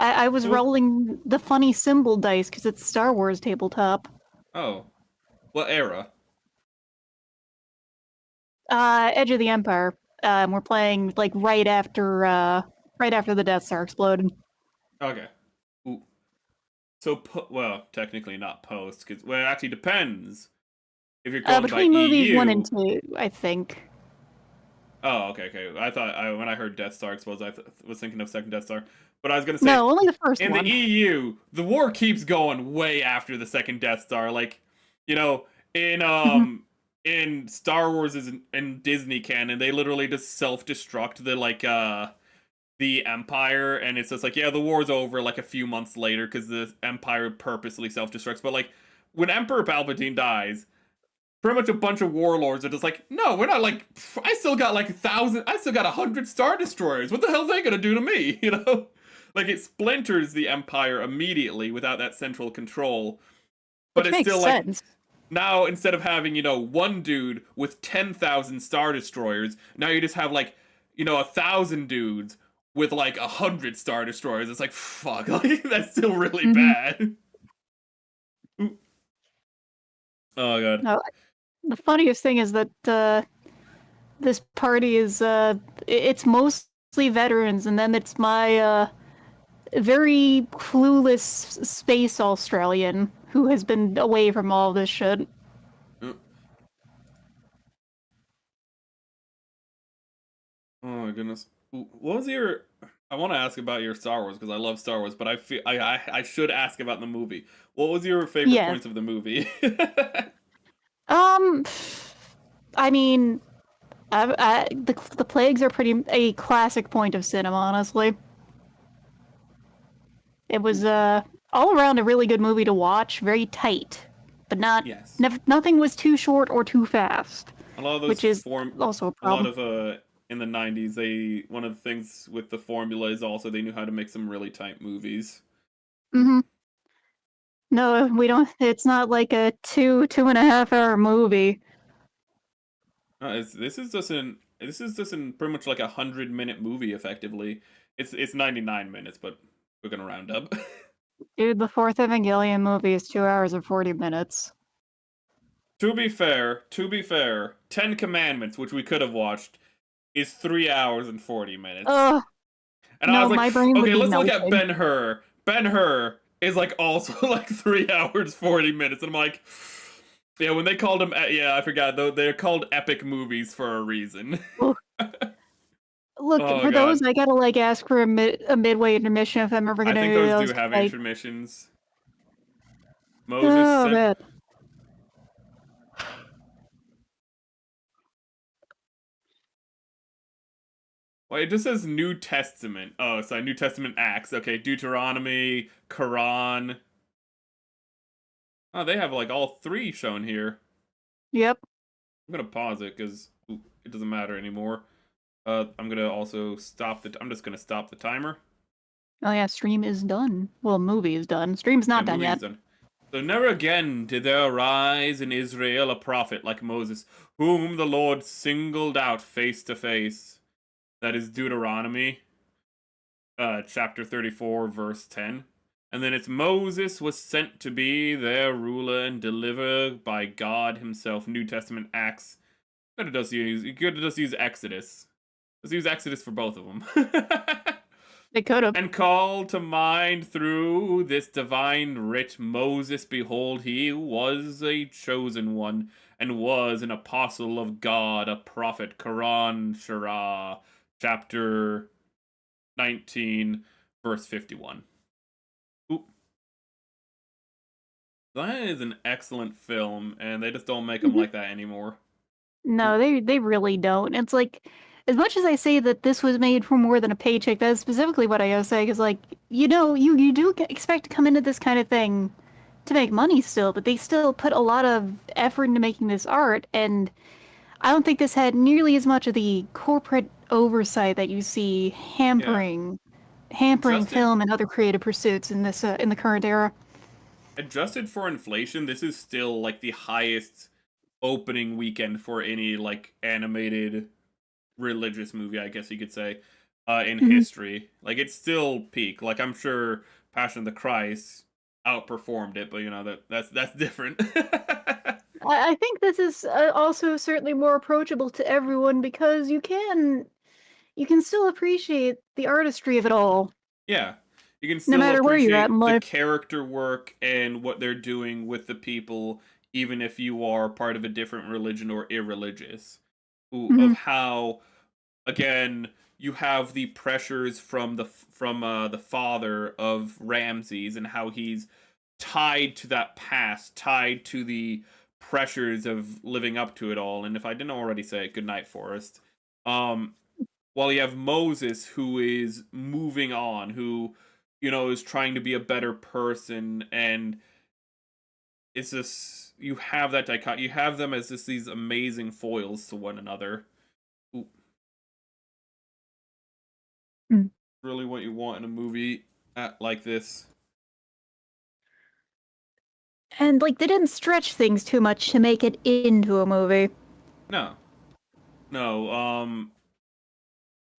I was Ooh, rolling the funny symbol dice because it's Star Wars tabletop. oh, what era? Edge of the Empire. We're playing like right after the Death Star exploded. Okay. Ooh. So, well, technically not post, because, well, it actually depends. If you're going by Between movies one and EU. two, I think. Oh, okay, okay. I thought, when I heard Death Star explode, I was thinking of second Death Star. But I was going to say, No, only the first in the one. EU, the war keeps going way after the second Death Star. Like, you know, in, Mhm. in Star Wars and Disney canon, they literally just self-destruct the Empire, and it's just like, yeah, the war's over like a few months later because the Empire purposely self-destructs. But like, when Emperor Palpatine dies, pretty much a bunch of warlords are just like, no, we're not like, I still got like 1,000, I still got 100 Star Destroyers. What the hell are they gonna do to me? You know, like it splinters the Empire immediately without that central control. But Which it's makes still like, sense. now instead of having one dude with 10,000 Star Destroyers, now you just have like 1,000 dudes with like 100 Star Destroyers. It's like, fuck, like that's still really Hmm. bad. Oh god. No, the funniest thing is that this party is it's mostly veterans, and then it's my very clueless space Australian who has been away from all this shit. Oh my goodness. What was your? I want to ask about your Star Wars because I love Star Wars, but I feel I should ask about the movie. What was your favorite Yeah. points of the movie? Um, I mean, the plagues are pretty a classic point of cinema, honestly. It was all around a really good movie to watch, very tight, but Yes. nothing was too short or too fast, A lot of those which is also a a lot problem. of in the 90s, they one of the things with the formula is also they knew how to make some really tight movies. Hmm. No, we don't. It's not like a 2.5 hour movie. This is just in pretty much like 100-minute movie effectively. It's 99 minutes, but we're gonna round up. Dude, the fourth Evangelion movie is 2 hours and 40 minutes. To be fair, Ten Commandments, which we could have watched, is 3 hours and 40 minutes. Ugh, And I no, was like, my brain would okay, be let's look at melting. Ben Hur. Ben Hur, is like also like 3 hours 40 minutes, and I'm like, yeah, when they called them, yeah, I forgot though, they're called epic movies for a reason. Look, Oh for god, those, I gotta like ask for a midway intermission if I'm ever I gonna think do those do those. have Like, intermissions. Moses oh sent. man. Well, it just says New Testament. Oh, sorry, New Testament Acts. Okay, Deuteronomy, Quran. Oh, they have like all 3 shown here. Yep. I'm gonna pause it because it doesn't matter anymore. I'm gonna also stop the. I'm just gonna stop the timer. Oh yeah, stream is done. Well, movie is done. Stream's Yeah, not done movie is yet. done. So never again did there arise in Israel a prophet like Moses, whom the Lord singled out face to face. That is Deuteronomy, chapter 34, verse 10. And then it's Moses was sent to be their ruler and deliver by God himself. New Testament Acts. You could have just use Exodus. Let's use Exodus for both of them. They could have. And call to mind through this divine writ Moses, behold, he was a chosen one, and was an apostle of God, a prophet. Quran, Shirah, chapter 19, verse 51. Oop. That is an excellent film, and they just don't make them like that anymore. No, they really don't. It's like, as much as I say that this was made for more than a paycheck, that's specifically what I gotta say. Because like, you do expect to come into this kind of thing to make money still, but they still put a lot of effort into making this art, and I don't think this had nearly as much of the corporate oversight that you see Yeah. hampering Adjusted film and other creative pursuits in the current era. adjusted for inflation, this is still like the highest opening weekend for any like animated religious movie, I guess you could say, in Mhm. history. Like it's still peak. Like I'm sure Passion of the Christ outperformed it, but you know that's different. I think this is also certainly more approachable to everyone because you can still appreciate the artistry of it all, Yeah. You can no still matter where you're at in appreciate the life. character work and what they're doing with the people, even if you are part of a different religion or irreligious. Of Mhm. how, again, you have the pressures from the father of Ramses and how he's tied to that past, tied to the pressures of living up to it all. And if I didn't already say it, good night, Forest. Um, while you have Moses who is moving on, who is trying to be a better person, and it's just you have that dichotomy. You have them as just these amazing foils to one another. Ooh, Mm. really what you want in a movie like this. And like they didn't stretch things too much to make it into a movie. No, no.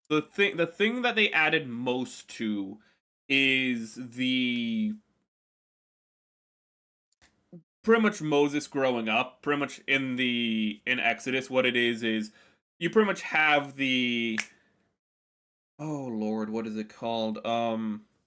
The thing that they added most to is the pretty much Moses growing up. Pretty much in Exodus, what it is you pretty much have the oh Lord, what is it called?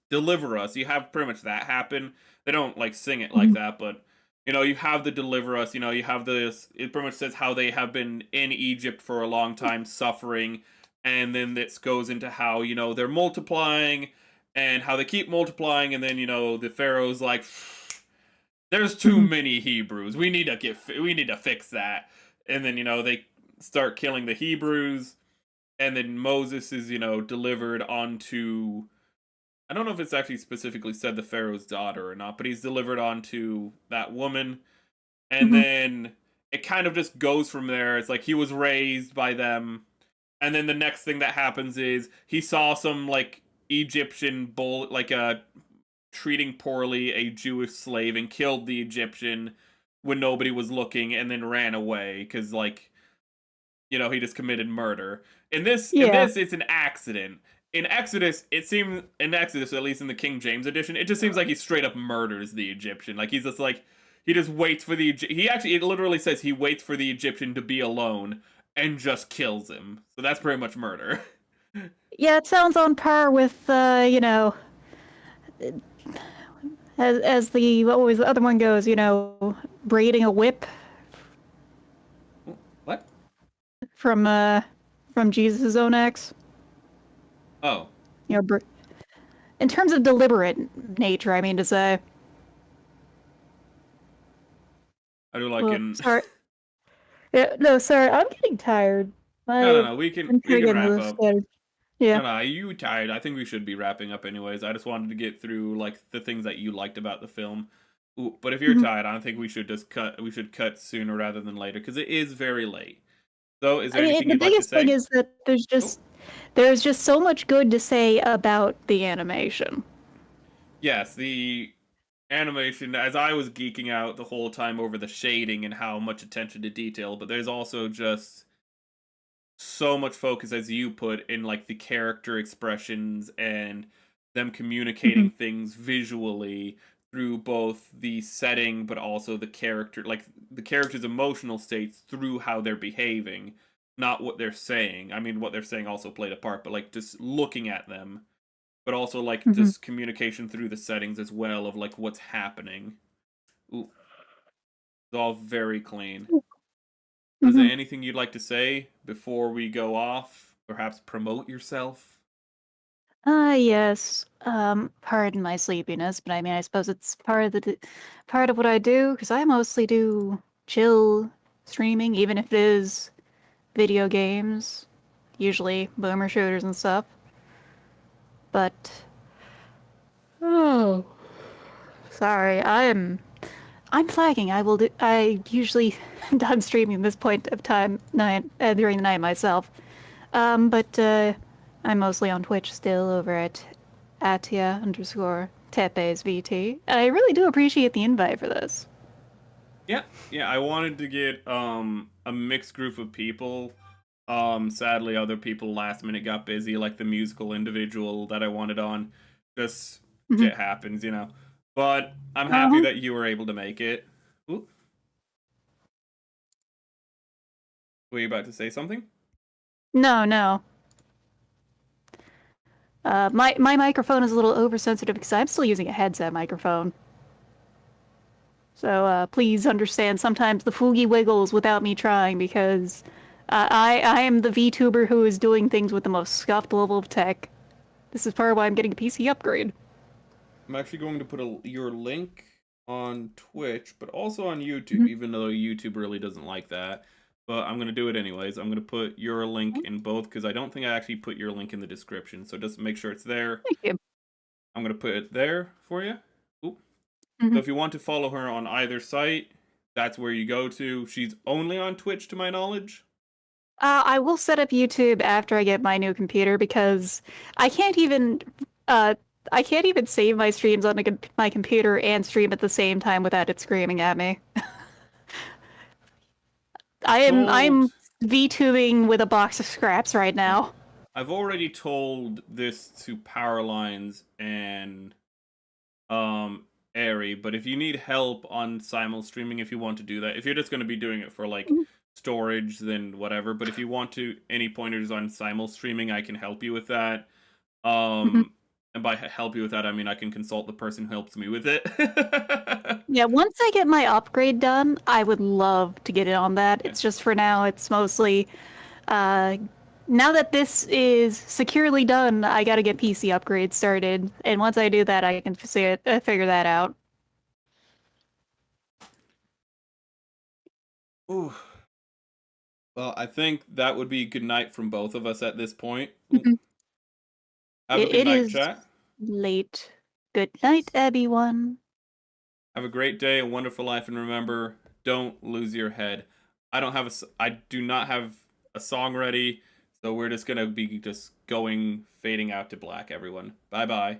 Deliver Us. You have pretty much that happen. They don't like sing it like Mhm. that, but you have the Deliver Us. You have this. It pretty much says how they have been in Egypt for a long time, suffering, and then this goes into how they're multiplying, and how they keep multiplying, and then the Pharaoh's like, there's too Mhm. many Hebrews. We need to fix that, and then they start killing the Hebrews, and then Moses is delivered onto. I don't know if it's actually specifically said the Pharaoh's daughter or not, but he's delivered onto that woman, and Mhm. then it kind of just goes from there. It's like he was raised by them, and then the next thing that happens is he saw some like Egyptian bull, like treating poorly a Jewish slave and killed the Egyptian when nobody was looking, and then ran away because like he just committed murder. In Yeah. this, it's an accident. In Exodus, at least in the King James edition, it just seems like he straight up murders the Egyptian. Like he's just like he just waits for he actually it literally says he waits for the Egyptian to be alone and just kills him. So that's pretty much murder. Yeah, it sounds on par with as the what was the other one goes, braiding a whip What? from Jesus' own ex. Oh, In terms of deliberate nature, I mean to say. I do like Well, in. sorry. Yeah, no, sorry, I'm getting tired. No. I'm We trying to can get wrap into up. this. Yeah. No, you tired. I think we should be wrapping up anyways. I just wanted to get through like the things that you liked about the film. Ooh, but if you're Mhm. tired, I think we should just cut. We should cut sooner rather than later because it is very late. So, is I there mean, anything the you'd like to biggest thing say? is that Oh, there's just so much good to say about the animation. yes, the animation. As I was geeking out the whole time over the shading and how much attention to detail, but there's also just so much focus, as you put, in like the character expressions and them Mhm. communicating things visually through both the setting but also the character, like the character's emotional states through how they're behaving, not what they're saying. I mean, what they're saying also played a part, but like just looking at them, but also like Mhm. just communication through the settings as well of like what's happening. Ooh, it's all very clean. But is there Mhm. anything you'd like to say before we go off? Perhaps promote yourself? Yes. Pardon my sleepiness, but I mean, I suppose it's part of what I do because I mostly do chill streaming, even if it is video games, usually boomer shooters and stuff. But oh, sorry, I'm flagging. I usually done streaming this point of time night during the night myself. But I'm mostly on Twitch still over at Atya underscore Tepes VT. And I really do appreciate the invite for this. Yeah, yeah. I wanted to get a mixed group of people. Sadly, other people last minute got busy, like the musical individual that I wanted on. Just Mhm. shit happens, you know. But I'm happy Uh-huh. that you were able to make it. Ooh, were you about to say something? No, no. My microphone is a little oversensitive because I'm still using a headset microphone. So please understand sometimes the foogie wiggles without me trying because I am the VTuber who is doing things with the most scuffed level of tech. This is part of why I'm getting a PC upgrade. I'm actually going to put your link on Twitch, but also on YouTube, Mhm. even though YouTube really doesn't like that. But I'm going to do it anyways. I'm going to put your link in both because I don't think I actually put your link in the description. So just make sure it's there. Thank you. I'm going to put it there for you. Oop. So Mhm. if you want to follow her on either site, that's where you go to. She's only on Twitch, to my knowledge. I will set up YouTube after I get my new computer because I can't even uh, I can't even save my streams on my computer and stream at the same time without it screaming at me. I'm Told VTubing with a box of scraps right yeah. now. I've already told this to Powerlines and um Airy, but if you need help on simul streaming, if you want to do that, if you're just going to be doing it for like storage, then whatever. But if you want to any pointers on simul streaming, I can help you with that. Mhm. And by help you with that, I mean I can consult the person who helps me with it. Yeah, once I get my upgrade done, I would love to get it on that. Yeah. It's just for now, it's mostly uh, now that this is securely done, I gotta get PC upgrades started, and once I do that, I can figure that out. Ooh. Well, I think that would be good night from both of us at this point. Ooh. Mhm. Have a good It night, is chat. late. Good night, everyone. Have a great day, a wonderful life, and remember, don't lose your head. I do not have a song ready, so we're just gonna be just going fading out to black. Everyone, bye bye.